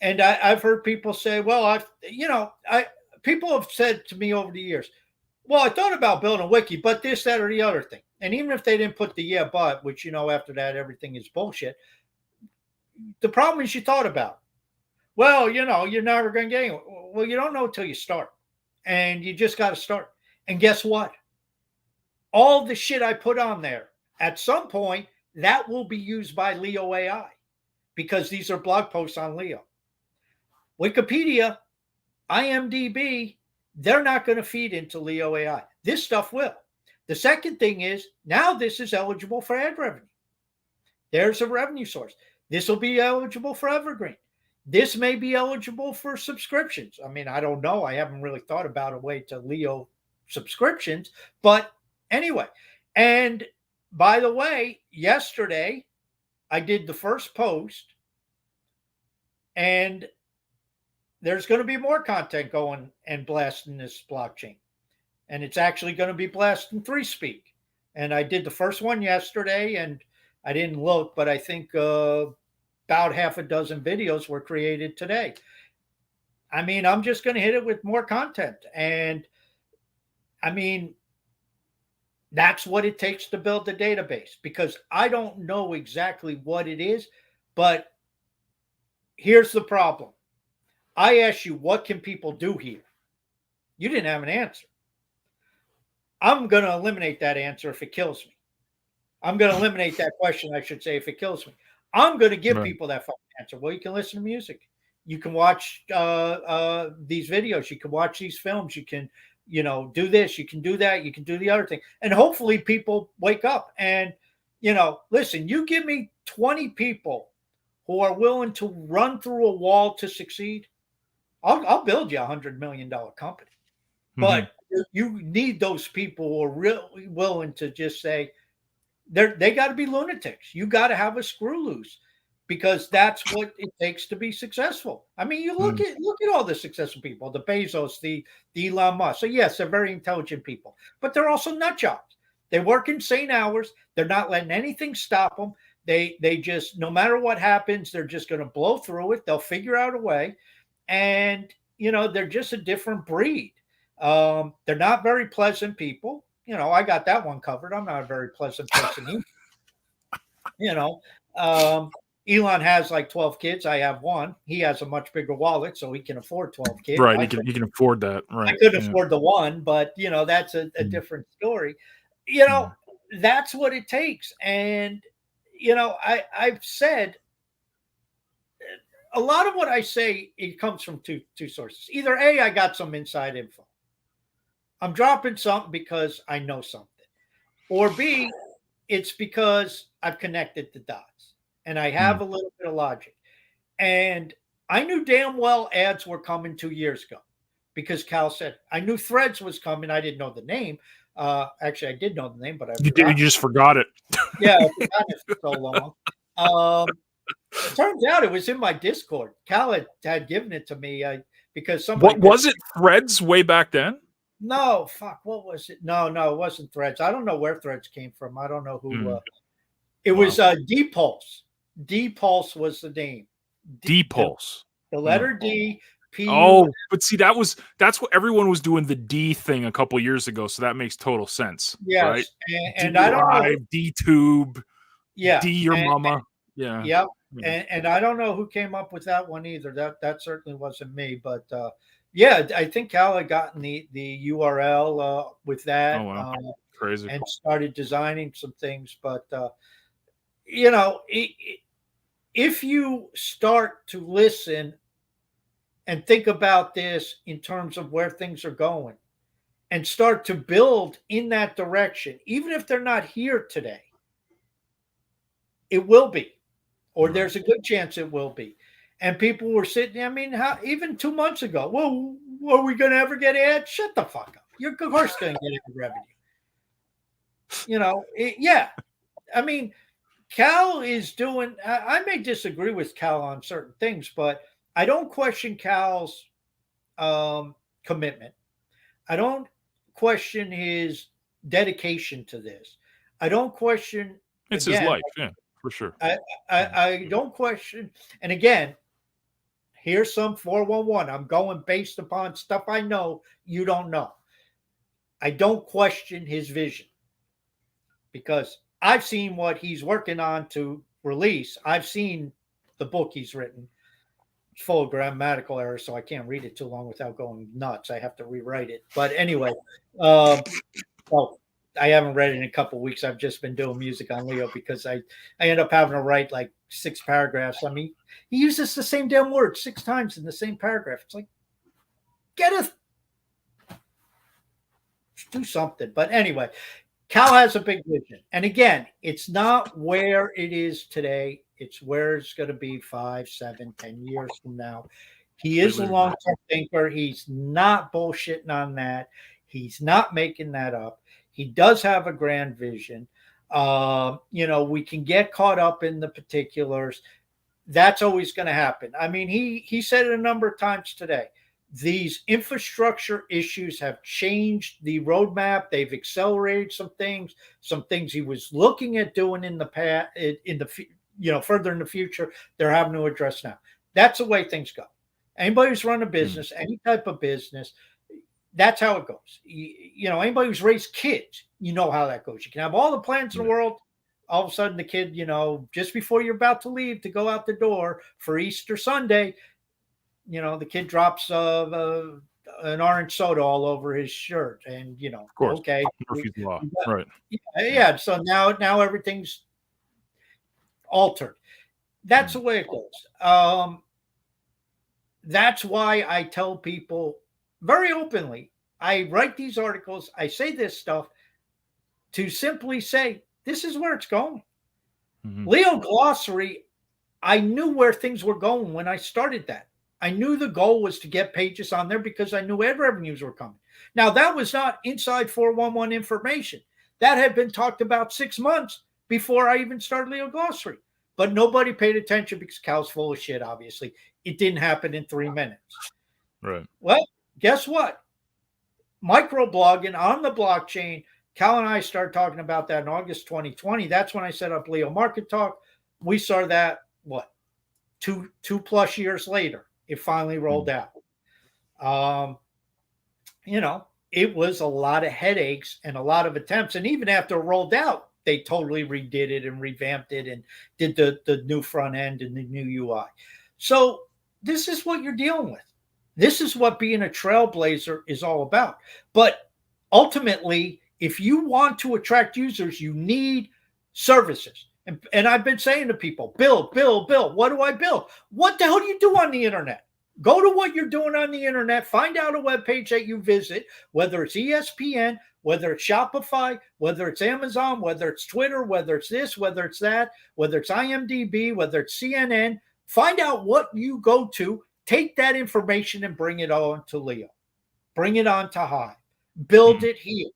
And I've heard people say, well, people have said to me over the years, well, I thought about building a wiki, but this, that, or the other thing. And even if they didn't put the yeah, but, which, after that, everything is bullshit. The problem is you thought about, well, you're never going to get anywhere. Well, you don't know until you start. And you just got to start. And guess what? All the shit I put on there, at some point, that will be used by Leo AI because these are blog posts on Leo. Wikipedia, IMDb, they're not going to feed into Leo AI. This stuff will. The second thing is now this is eligible for ad revenue. There's a revenue source. This will be eligible for Evergreen. This may be eligible for subscriptions. I mean, I don't know. I haven't really thought about a way to Leo subscriptions, but anyway. And by the way, yesterday I did the first post, and there's going to be more content going and blasting this blockchain. And it's actually going to be blasting 3Speak. And I did the first one yesterday, and I didn't look, but I think about half a dozen videos were created today. I mean, I'm just going to hit it with more content. And I mean, that's what it takes to build the database, because I don't know exactly what it is, but here's the problem. I asked you, what can people do here? You didn't have an answer. I'm going to eliminate that answer if it kills me. I'm going to eliminate that question, I should say, if it kills me. I'm going to give people that fucking answer. Well, you can listen to music. You can watch these videos. You can watch these films. You can, do this. You can do that. You can do the other thing. And hopefully people wake up and, listen, you give me 20 people who are willing to run through a wall to succeed, I'll build you $100 million company. But you need those people who are really willing to just say, they got to be lunatics. You got to have a screw loose, because that's what it takes to be successful. I mean, you look at all the successful people, the Bezos, the Elon Musk. So yes, they're very intelligent people, but they're also nut jobs. They work insane hours. They're not letting anything stop them. They just, no matter what happens, they're just going to blow through it. They'll figure out a way. And, they're just a different breed. They're not very pleasant people. I got that one covered. I'm not a very pleasant person either. Elon has like 12 kids. I have one. He has a much bigger wallet, so he can afford 12 kids. Right. He can afford that. Right. I couldn't afford the one, but that's a different story. That's what it takes. And, I've said a lot of what I say, it comes from two sources. Either A, I got some inside info. I'm dropping something because I know something. Or B, it's because I've connected the dots and I have a little bit of logic. And I knew damn well ads were coming 2 years ago because Cal said, I knew Threads was coming. I didn't know the name. Actually, I did know the name, but you just forgot it. Yeah, I forgot it for so long. It turns out it was in my Discord. Cal had given it to me because somebody. What was it? Threads way back then? No, fuck, what was it? No, it wasn't Threads. I don't know where Threads came from. I don't know who. It Wow. was D-Pulse. D-Pulse was the name. D-Pulse. The letter D, Oh, P-U. but see, that's what everyone was doing the D thing a couple years ago, so that makes total sense, right? Yes, D and I don't know. Live, D Tube, Yeah, D your mama. Yeah. yep, Yeah. and I don't know who came up with that one either. That certainly wasn't me, but yeah, I think Cal had gotten the URL with Oh that wow. Crazy. and started designing some things. But you know, if you start to listen and think about this in terms of where things are going, and start to build in that direction, even if they're not here today, it will be, or Right. there's a good chance it will be. And people were sitting, I mean, how, even 2 months ago, well, are we going to ever get ads? Shut the fuck up. You're, of course, going to get ad revenue. You know, yeah. I mean, Cal is doing, I may disagree with Cal on certain things, but I don't question Cal's commitment. I don't question his dedication to this. I don't question, It's his again, life, yeah, for sure. I don't question. And again, here's some 411. I'm going based upon stuff I know you don't know. I don't question his vision because I've seen what he's working on to release. I've seen the book he's written. It's full of grammatical errors, so I can't read it too long without going nuts. I have to rewrite it. But anyway, well, I haven't read it in a couple of weeks. I've just been doing music on Leo because I end up having to write like 6 paragraphs. I mean, he uses the same damn word 6 times in the same paragraph. It's like, get a do something. But anyway, Cal has a big vision. And again, it's not where it is today. It's where it's going to be 5, 7, 10 years from now. He is a Completely agree. long-term thinker. He's not bullshitting on that. He's not making that up. He does have a grand vision. You know, we can get caught up in the particulars. That's always going to happen. I mean, he said it a number of times today. These infrastructure issues have changed the roadmap. They've accelerated some things he was looking at doing in the past, in the further in the future. They're having to address now. That's the way things go. Anybody who's run a business, any type of business, that's how it goes. You know, anybody who's raised kids, you know how that goes. You can have all the plans in the world. All of a sudden, the kid, you know, just before you're about to leave to go out the door for Easter Sunday, you know, the kid drops an orange soda all over his shirt, and you know, Of course. okay, Murphy's Law. Right. yeah. So now everything's altered. That's the way it goes. That's why I tell people very openly. I write these articles. I say this stuff to simply say this is where it's going. Leo Glossary. I knew where things were going when I started that. I knew the goal was to get pages on there because I knew ad revenues were coming. Now, that was not inside 411 information. That had been talked about 6 months before I even started Leo Glossary. But nobody paid attention because Cal's full of shit, obviously. It didn't happen in 3 minutes. Right. Well, guess what? Microblogging on the blockchain. Cal and I started talking about that in August 2020. That's when I set up Leo Market Talk. We saw that, what, two plus years later. It finally rolled out. You know, it was a lot of headaches and a lot of attempts. And even after it rolled out, they totally redid it and revamped it and did the new front end and the new UI. So this is what you're dealing with. This is what being a trailblazer is all about. But ultimately, if you want to attract users, you need services. And I've been saying to people, build. What do I build? What the hell do you do on the internet? Go to what you're doing on the internet. Find out a web page that you visit, whether it's ESPN, whether it's Shopify, whether it's Amazon, whether it's Twitter, whether it's this, whether it's that, whether it's IMDb, whether it's CNN. Find out what you go to. Take that information and bring it on to Leo. Bring it on to Hive. Build it here.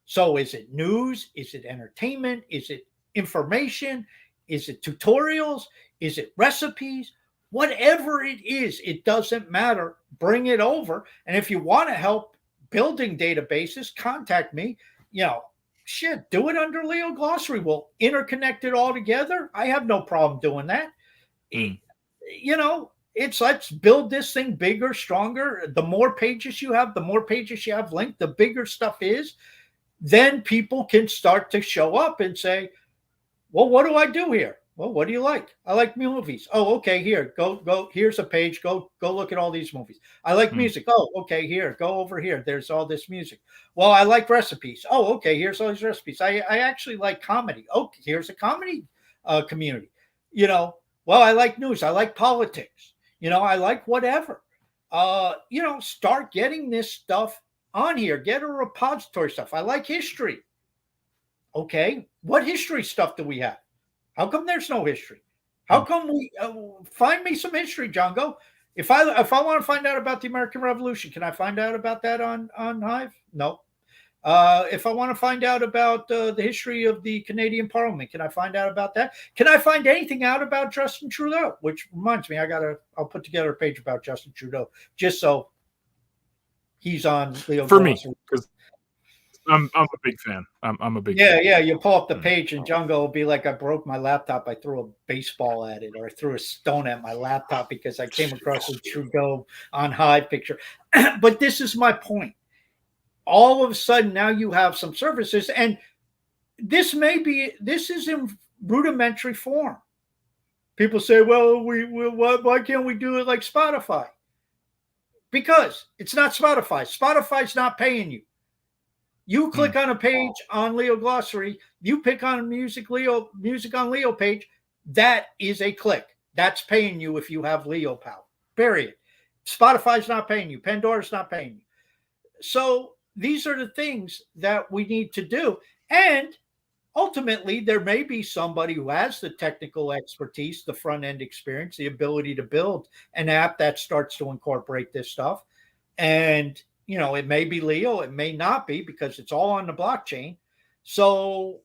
So is it news? Is it entertainment? Is it information? Is it tutorials? Is it recipes? Whatever it is, it doesn't matter. Bring it over. And if you want to help building databases, contact me. You know, shit, do it under Leo Glossary. We'll interconnect it all together. I have no problem doing that. Mm. You know, it's let's build this thing bigger, stronger. The more pages you have, linked, the bigger stuff is. Then people can start to show up and say, well, what do I do here? Well, what do you like? I like movies. Oh, okay, here, go. Here's a page. Go look at all these movies. I like music. Oh, okay, here, go over here. There's all this music. Well, I like recipes. Oh, okay, here's all these recipes. I actually like comedy. Oh, here's a comedy community. You know, well, I like news. I like politics. You know, I like whatever. You know, start getting this stuff on here. Get a repository stuff. I like history. Okay, what history stuff do we have? How come there's no history? How come we find me some history, Django? If I want to find out about the American Revolution, can I find out about that on Hive? No. If I want to find out about the history of the Canadian Parliament, can I find out about that? Can I find anything out about Justin Trudeau? Which reminds me, I'll put together a page about Justin Trudeau just so he's on Leo for me, Glossary. because I'm a big fan. I'm a big fan. Yeah. You pull up the page and Django will be like, I broke my laptop. I threw a baseball at it, or I threw a stone at my laptop because I came across a Trudeau on Hive picture. But this is my point. All of a sudden, now you have some services, and this is in rudimentary form. People say, well, why can't we do it like Spotify? Because it's not Spotify. Spotify's not paying you. You click on a page on Leo Glossary, you pick on a music on Leo page, that is a click. That's paying you if you have Leo power, period. Spotify's not paying you. Pandora's not paying you. So these are the things that we need to do. And ultimately, there may be somebody who has the technical expertise, the front end experience, the ability to build an app that starts to incorporate this stuff. And you know, it may be Leo, it may not be, because it's all on the blockchain. So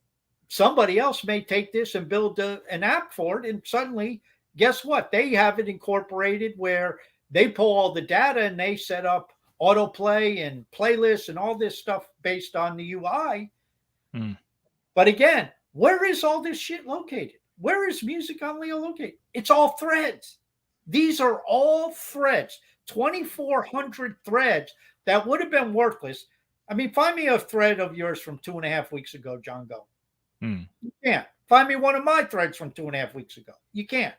somebody else may take this and build an app for it. And suddenly, guess what? They have it incorporated where they pull all the data and they set up autoplay and playlists and all this stuff based on the UI. But again, where is all this shit located? Where is music on Leo located? It's all threads. These are all threads, 2,400 threads that would have been worthless. I mean, find me a thread of yours from 2.5 weeks ago, John Go. You can't. Find me one of my threads from 2.5 weeks ago. You can't.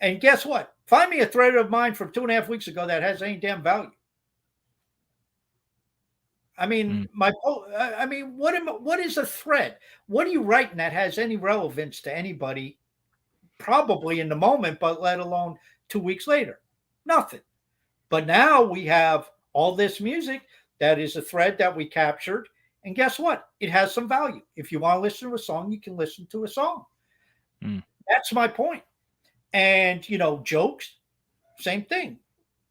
And guess what? Find me a thread of mine from 2.5 weeks ago that has any damn value. I mean, what is a thread? What are you writing that has any relevance to anybody? Probably in the moment, but let alone 2 weeks later, nothing. But now we have all this music that is a thread that we captured. And guess what? It has some value. If you want to listen to a song, you can listen to a song. That's my point. And, you know, jokes, same thing.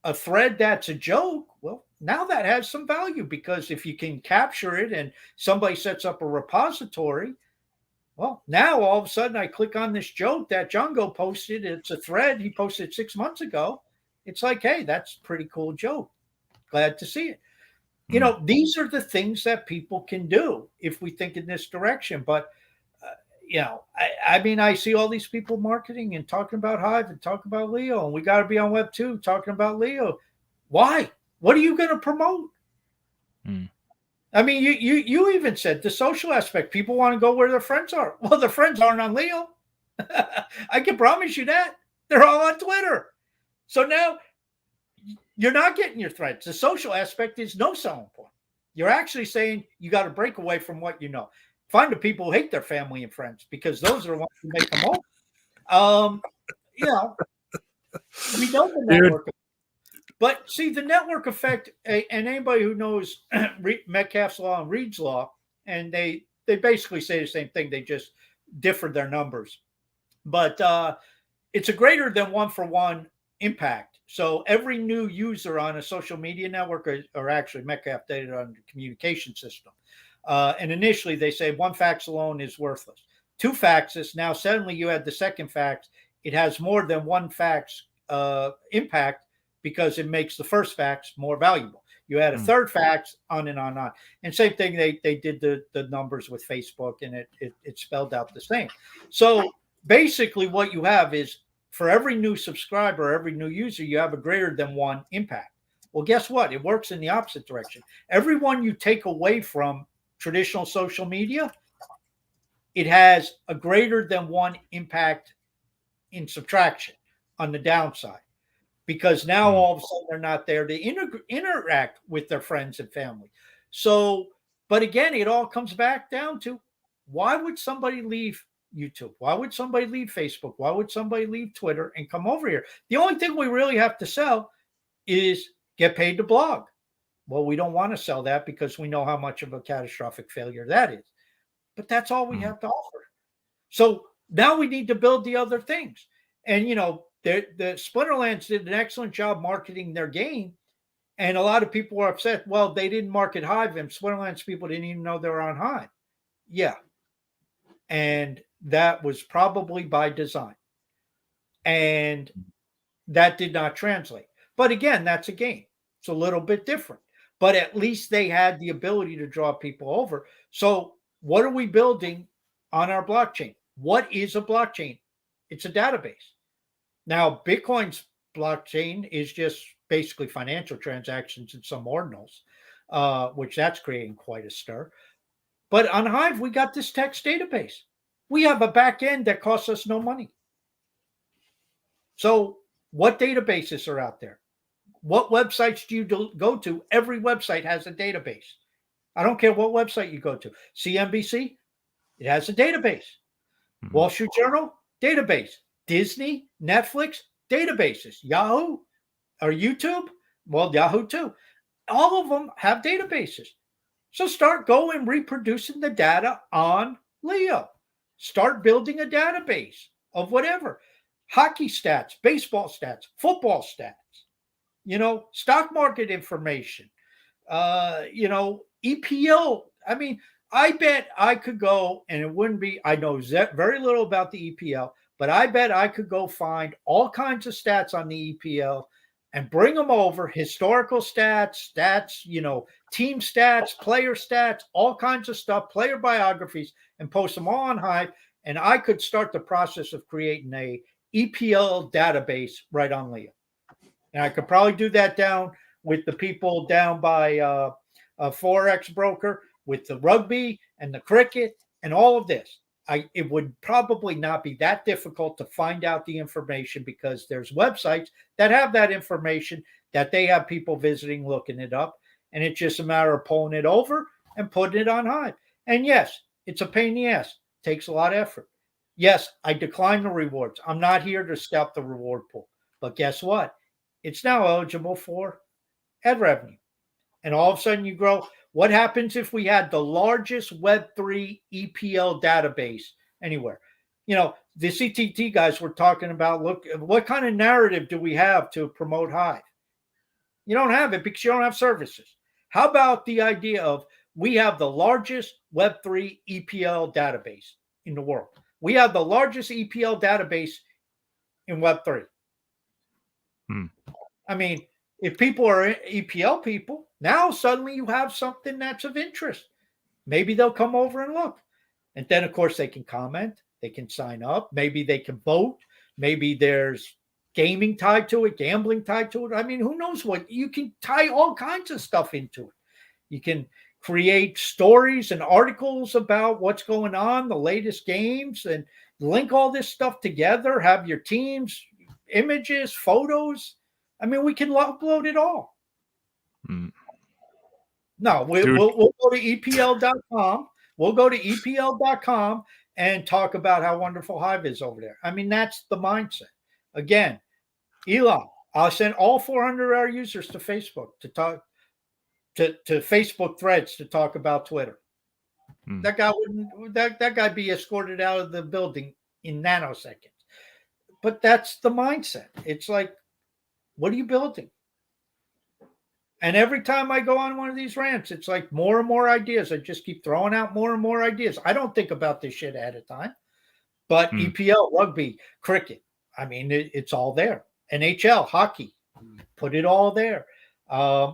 A thread that's a joke, well, now that has some value, because if you can capture it and somebody sets up a repository, well, now all of a sudden I click on this joke that Django posted. It's a thread he posted 6 months ago. It's like, hey, that's a pretty cool joke. Glad to see it. You know, these are the things that people can do if we think in this direction. But, you know, I mean, I see all these people marketing and talking about Hive and talking about Leo, and we got to be on Web 2 talking about Leo. Why? What are you going to promote? I mean, you even said the social aspect. People want to go where their friends are. Well, their friends aren't on Leo. I can promise you that. They're all on Twitter. So now you're not getting your threads. The social aspect is no selling point. You're actually saying you got to break away from what you know. Find the people who hate their family and friends, because those are the ones who make them old. You know, we know the network. But see, the network effect, and anybody who knows Metcalfe's law and Reed's law, and they basically say the same thing. They just differ their numbers. But it's a greater than 1-for-1 impact. So every new user on a social media network, or actually Metcalfe did it on the communication system. And initially they say 1 fax alone is worthless. 2 faxes, now suddenly you add the second fax, it has more than 1 fax impact, because it makes the first fax more valuable. You add a third fax, on and on and on. And same thing, they did the numbers with Facebook, and it spelled out the same. So basically what you have is, for every new subscriber, every new user, you have a greater than one impact. Well, guess what? It works in the opposite direction. Everyone you take away from traditional social media, it has a greater than one impact in subtraction on the downside, because now all of a sudden they're not there to interact with their friends and family. So, but again, it all comes back down to, why would somebody leave YouTube? Why would somebody leave Facebook? Why would somebody leave Twitter and come over here? The only thing we really have to sell is get paid to blog. Well, we don't want to sell that because we know how much of a catastrophic failure that is. But that's all we have to offer. So now we need to build the other things. And, the Splinterlands did an excellent job marketing their game. And a lot of people were upset. Well, they didn't market Hive, and Splinterlands people didn't even know they were on Hive. Yeah. And that was probably by design. And that did not translate. But again, that's a game. It's a little bit different. But at least they had the ability to draw people over. So what are we building on our blockchain? What is a blockchain? It's a database. Now, Bitcoin's blockchain is just basically financial transactions and some ordinals, which that's creating quite a stir. But on Hive, we got this text database. We have a back end that costs us no money. So what databases are out there? What websites do you go to? Every website has a database. I don't care what website you go to. CNBC, it has a database. Wall Street Journal, database. Disney, Netflix, databases. Yahoo or YouTube, well, Yahoo too. All of them have databases. So start going reproducing the data on Leo. Start building a database of whatever. Hockey stats, baseball stats, football stats, stock market information, EPL. I mean, I bet I could go, and it wouldn't be, I know very little about the EPL, but I bet I could go find all kinds of stats on the EPL and bring them over, historical stats, team stats, player stats, all kinds of stuff, player biographies, and post them all on Hive. And I could start the process of creating a EPL database right on Leo. And I could probably do that down with the people down by a Forex broker, with the rugby and the cricket and all of this. It would probably not be that difficult to find out the information, because there's websites that have that information that they have people visiting, looking it up. And it's just a matter of pulling it over and putting it on Hive. And yes, it's a pain in the ass. It takes a lot of effort. Yes, I decline the rewards. I'm not here to scalp the reward pool. But guess what? It's now eligible for ad revenue. And all of a sudden you grow. What happens if we had the largest Web3 EPL database anywhere? The CTT guys were talking about, look, what kind of narrative do we have to promote Hive? You don't have it because you don't have services. How about the idea of, we have the largest Web3 EPL database in the world. We have the largest EPL database in Web3. I mean, if people are EPL people, now suddenly you have something that's of interest. Maybe they'll come over and look. And then, of course, they can comment. They can sign up. Maybe they can vote. Maybe there's gaming tied to it, gambling tied to it. I mean, who knows what? You can tie all kinds of stuff into it. You can create stories and articles about what's going on, the latest games, and link all this stuff together, have your teams, images, photos. I mean, we can upload it all. No, we'll go to EPL.com. We'll go to EPL.com and talk about how wonderful Hive is over there. I mean, that's the mindset. Again, Elon, I'll send all 400 of our users to Facebook to talk to Facebook threads to talk about Twitter. That guy wouldn't. That guy be escorted out of the building in nanoseconds. But that's the mindset. It's like, what are you building? And every time I go on one of these rants, it's like more and more ideas. I just keep throwing out more and more ideas. I don't think about this shit ahead of time. But EPL, rugby, cricket, I mean, it's all there. NHL, hockey, put it all there.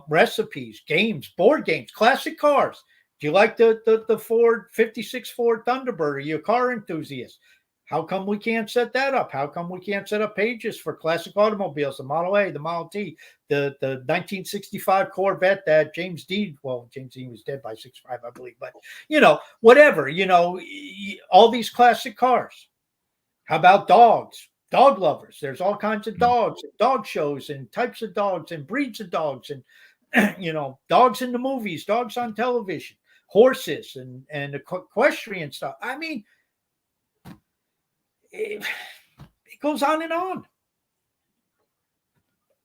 recipes, games, board games, classic cars. Do you like the Ford 56 Ford Thunderbird? Are you a car enthusiast? How come we can't set that up? How come we can't set up pages for classic automobiles, the Model A, the Model T, the 1965 Corvette that James Dean was dead by 65, I believe, but whatever, all these classic cars. How about dogs? Dog lovers. There's all kinds of dogs, dog shows, and types of dogs, and breeds of dogs, and dogs in the movies, dogs on television, horses, and equestrian stuff. I mean, it goes on and on.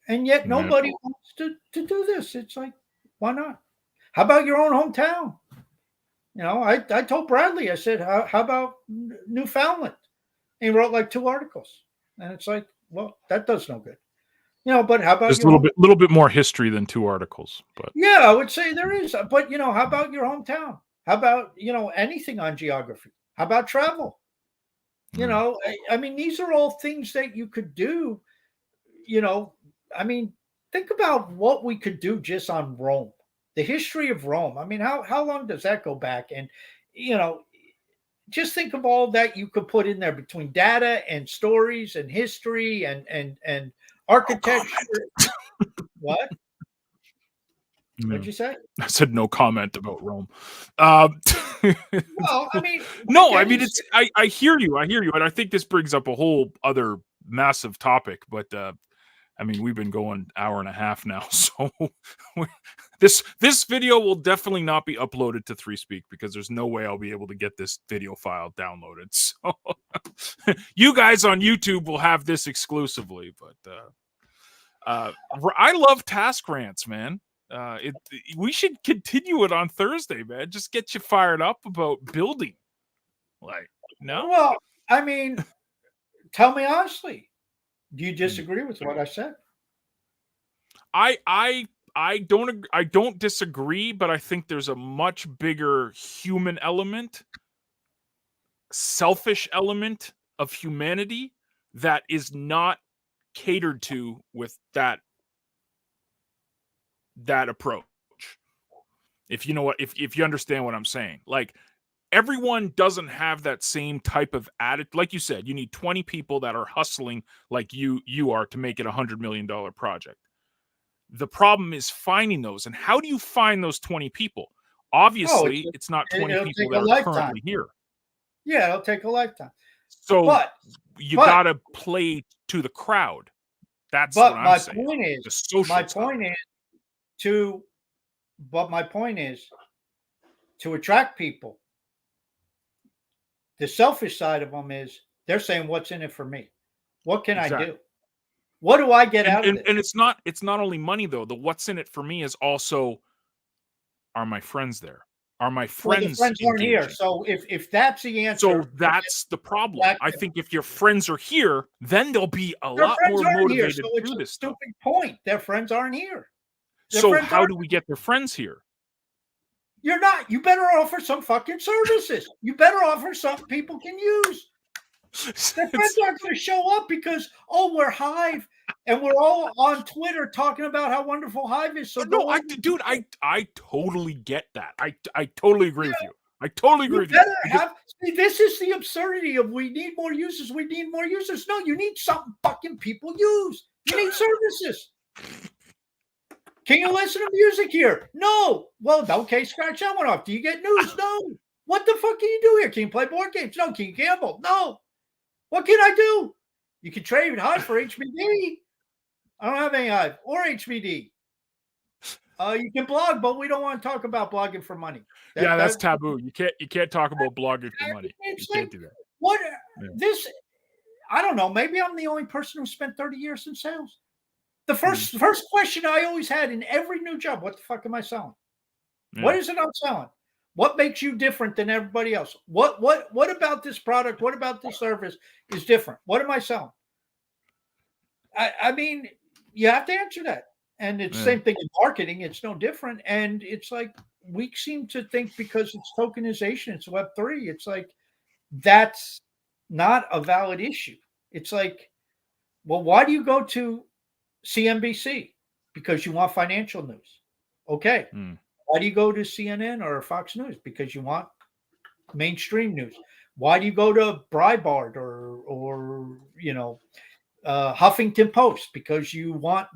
And yet nobody wants to do this. It's like, why not? How about your own hometown? I told Bradley, I said, how about Newfoundland? And he wrote like 2 articles. And it's like, well, that does no good. But how about there's a little bit more history than 2 articles, but yeah, I would say there is. But how about your hometown? How about anything on geography? How about travel? I mean, these are all things that you could do. I mean, think about what we could do just on Rome, the history of Rome. I mean, how long does that go back? And just think of all that you could put in there between data and stories and history and architecture. What? What'd you say? I said no comment about Rome. Well, I mean, no, I mean I hear you, and I think this brings up a whole other massive topic. But I mean, we've been going hour and a half now, so this video will definitely not be uploaded to 3Speak because there's no way I'll be able to get this video file downloaded. So you guys on YouTube will have this exclusively. But I love task rants, man. We should continue it on Thursday, man. Just get you fired up about building. Like, no? Well, I mean, tell me honestly, do you disagree with what I said? I don't disagree, but I think there's a much bigger human element, selfish element of humanity that is not catered to with that approach. If you know what, if you understand what I'm saying, like everyone doesn't have that same type of attitude. Like you said, you need 20 people that are hustling like you are to make it $100 million project. The problem is finding those. And how do you find those 20 people? Obviously, it's not 20 people that are currently here. Yeah, it'll take a lifetime. So you got to play to the crowd. That's what I'm saying. My point is to attract people. The selfish side of them is they're saying, what's in it for me? What can I do? What do I get out of it? And it's not only money though. The what's in it for me is also, are my friends there? Are my friends aren't here? So if that's the answer, so that's the problem. I think if your friends are here, then they'll be a lot more motivated to do this stuff. Stupid point. Their friends aren't here. So how do we get their friends here? You're not. You better offer some fucking services. You better offer something people can use. Their friends aren't going to show up because, we're Hive and we're all on Twitter talking about how wonderful Hive is. So no, I totally get that. I totally agree with you. I totally agree with you. This is the absurdity of we need more users. We need more users. No, you need something fucking people use. You need services. Can you listen to music here? No. Well, okay, scratch that one off. Do you get news? No. What the fuck can you do here? Can you play board games? No. Can you gamble? No. What can I do? You can trade Hive for HBD. I don't have any Hive or HBD. You can blog, but we don't want to talk about blogging for money. That's taboo. You can't talk about blogging for money. You can't do that. What this? I don't know. Maybe I'm the only person who spent 30 years in sales. The first question I always had in every new job: what the fuck am I selling? Yeah. What is it I'm selling? What makes you different than everybody else? What about this product? What about this service is different? What am I selling? I mean, you have to answer that. And it's the same thing in marketing. It's no different. And it's like we seem to think because it's tokenization, it's Web3. It's like that's not a valid issue. It's like, well, why do you go to CNBC? Because you want financial news. Okay. Mm. Why do you go to CNN or Fox News? Because you want mainstream news. Why do you go to Breitbart or Huffington Post? Because you want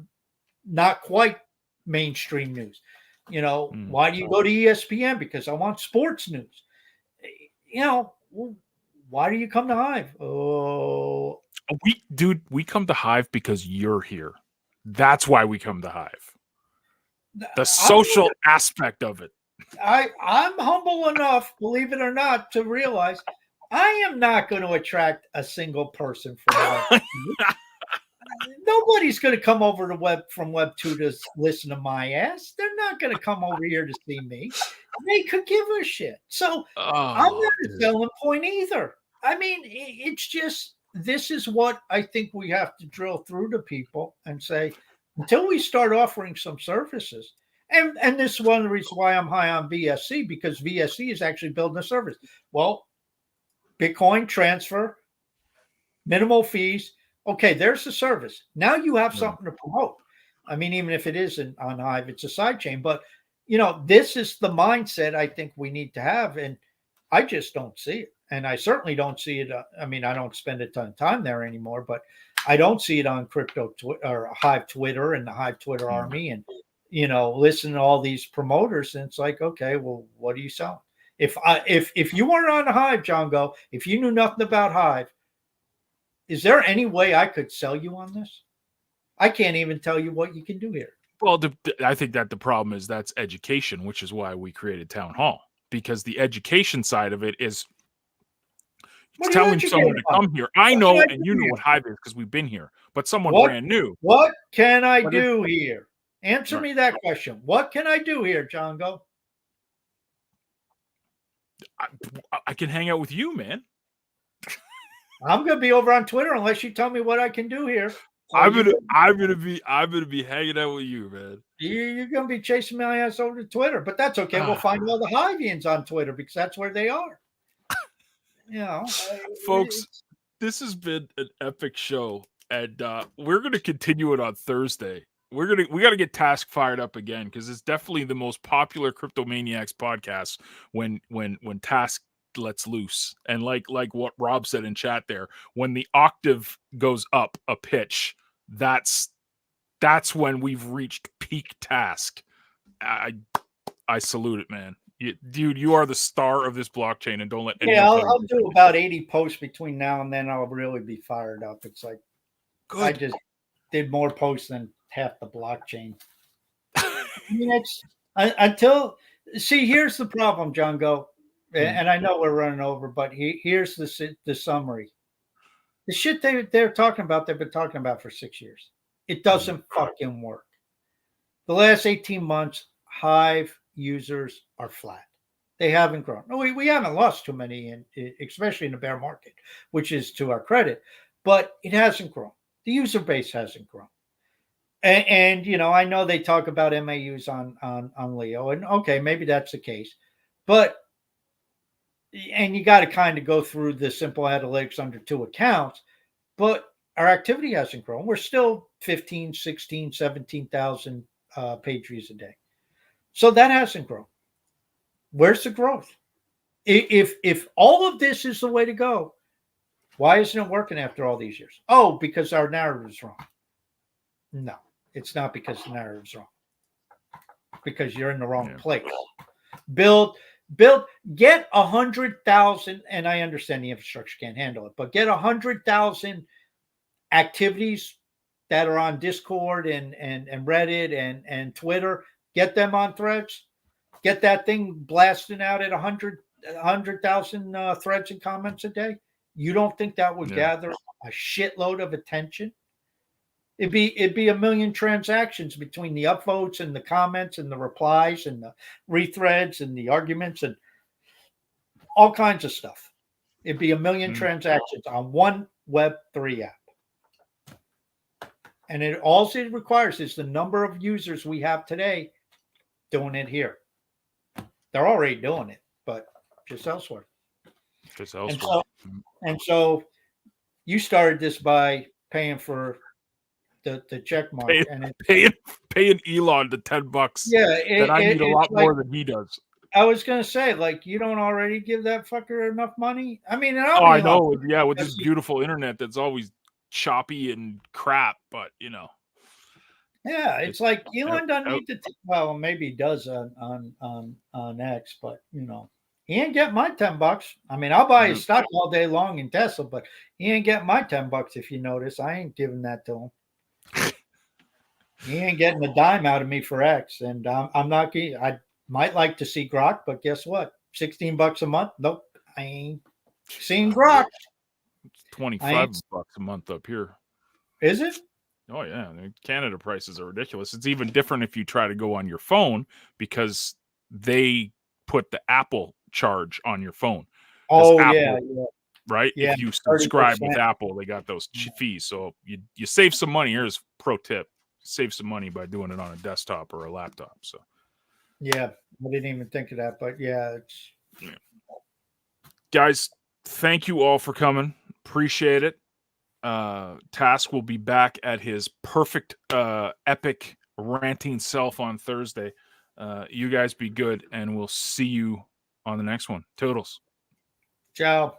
not quite mainstream news. Mm. Why do you go to ESPN? Because I want sports news. Why do you come to Hive? Oh, We come to Hive because you're here. That's why we come to Hive. The social aspect of it. I'm humble enough, believe it or not, to realize I am not going to attract a single person from Web 2. Nobody's going to come over to from Web 2 to listen to my ass. They're not going to come over here to see me. They could give a shit. So I'm not a selling point either. I mean, it's just this is what I think we have to drill through to people and say until we start offering some services. And this is one of the reasons why I'm high on VSC, because VSC is actually building a service. Well, Bitcoin transfer, minimal fees. Okay, there's the service. Now you have something to promote. I mean, even if it isn't on Hive, it's a side chain. But this is the mindset I think we need to have, and I just don't see it. And I certainly don't see it. I mean, I don't spend a ton of time there anymore, but I don't see it on crypto or Hive Twitter and the Hive Twitter army, and listen to all these promoters. And it's like, okay, well, what are you selling? If you weren't on the Hive, John Go, if you knew nothing about Hive, is there any way I could sell you on this? I can't even tell you what you can do here. Well, I think that the problem is that's education, which is why we created Town Hall, because the education side of it is telling someone to come here. I know, and you know what Hive is because we've been here, but someone brand new. What can I do here? Answer me that question. What can I do here, John Go? I can hang out with you, man. I'm gonna be over on Twitter unless you tell me what I can do here. So I'm gonna be hanging out with you, man. You're gonna be chasing my ass over to Twitter, but that's okay. We'll find all the Hivians on Twitter because that's where they are. Folks, this has been an epic show, and we're gonna continue it on Thursday. We got to get Task fired up again because it's definitely the most popular Crypto Maniacs podcast when Task lets loose. And like what Rob said in chat there, when the octave goes up a pitch, that's when we've reached peak Task. I salute it, man. Dude, you are the star of this blockchain, and don't let anyone. Yeah, I'll do about 80 posts between now and then. I'll really be fired up. It's like good. I just did more posts than half the blockchain. I mean, it's until here's the problem, John Go. And I know we're running over, but here's the summary. The shit they're talking about, they've been talking about for 6 years. It doesn't fucking work. The last 18 months, Hive users are flat. They haven't grown. No, we haven't lost too many, especially in the bear market, which is to our credit, but it hasn't grown. The user base hasn't grown. And I know they talk about MAUs on Leo, and okay, maybe that's the case, but you got to kind of go through the simple analytics under 2 accounts, but our activity hasn't grown. We're still 15, 16, 17,000 page views a day. So that hasn't grown. Where's the growth? If all of this is the way to go, why isn't it working after all these years? Oh, because our narrative is wrong. No, it's not because the narrative is wrong. Because you're in the wrong place. Build, get 100,000, and I understand the infrastructure can't handle it, but get 100,000 activities that are on Discord and Reddit and Twitter. Get them on threads. Get that thing blasting out at 100,000 threads and comments a day. You don't think that would gather a shitload of attention? It'd be a million transactions between the upvotes and the comments and the replies and the rethreads and the arguments and all kinds of stuff. It'd be a million transactions on one Web3 app. And all it requires is the number of users we have today doing it here. They're already doing it, but just elsewhere. And so you started this by paying for the check mark, and paying Elon the $10 yeah, that I need a lot it's like, more than he does. I was gonna say, like, you don't already give that fucker enough money? I mean, and Oh, I'll be I honest, know. Yeah, with this because beautiful internet that's always choppy and crap, but yeah, it's like out, Elon doesn't out. need to. Well, maybe he does on X, but he ain't get my $10. I mean, I'll buy his stock all day long in Tesla, but he ain't get my $10. If you notice, I ain't giving that to him. He ain't getting a dime out of me for X, and I'm not. I might like to see Grok, but guess what? $16 a month. Nope, I ain't seen Grok. It's I ain't. $25 a month up here. Is it? Oh yeah, Canada prices are ridiculous. It's even different if you try to go on your phone because they put the Apple charge on your phone. Oh Apple, yeah. right? Yeah, If you subscribe 30%. with Apple, they got those fees. So you save some money. Here's pro tip: save some money by doing it on a desktop or a laptop. So yeah, I didn't even think of that, but yeah, it's. guys, thank you all for coming. Appreciate it. Task will be back at his perfect epic ranting self on Thursday. You guys be good, and we'll see you on the next one. Toodles. Ciao.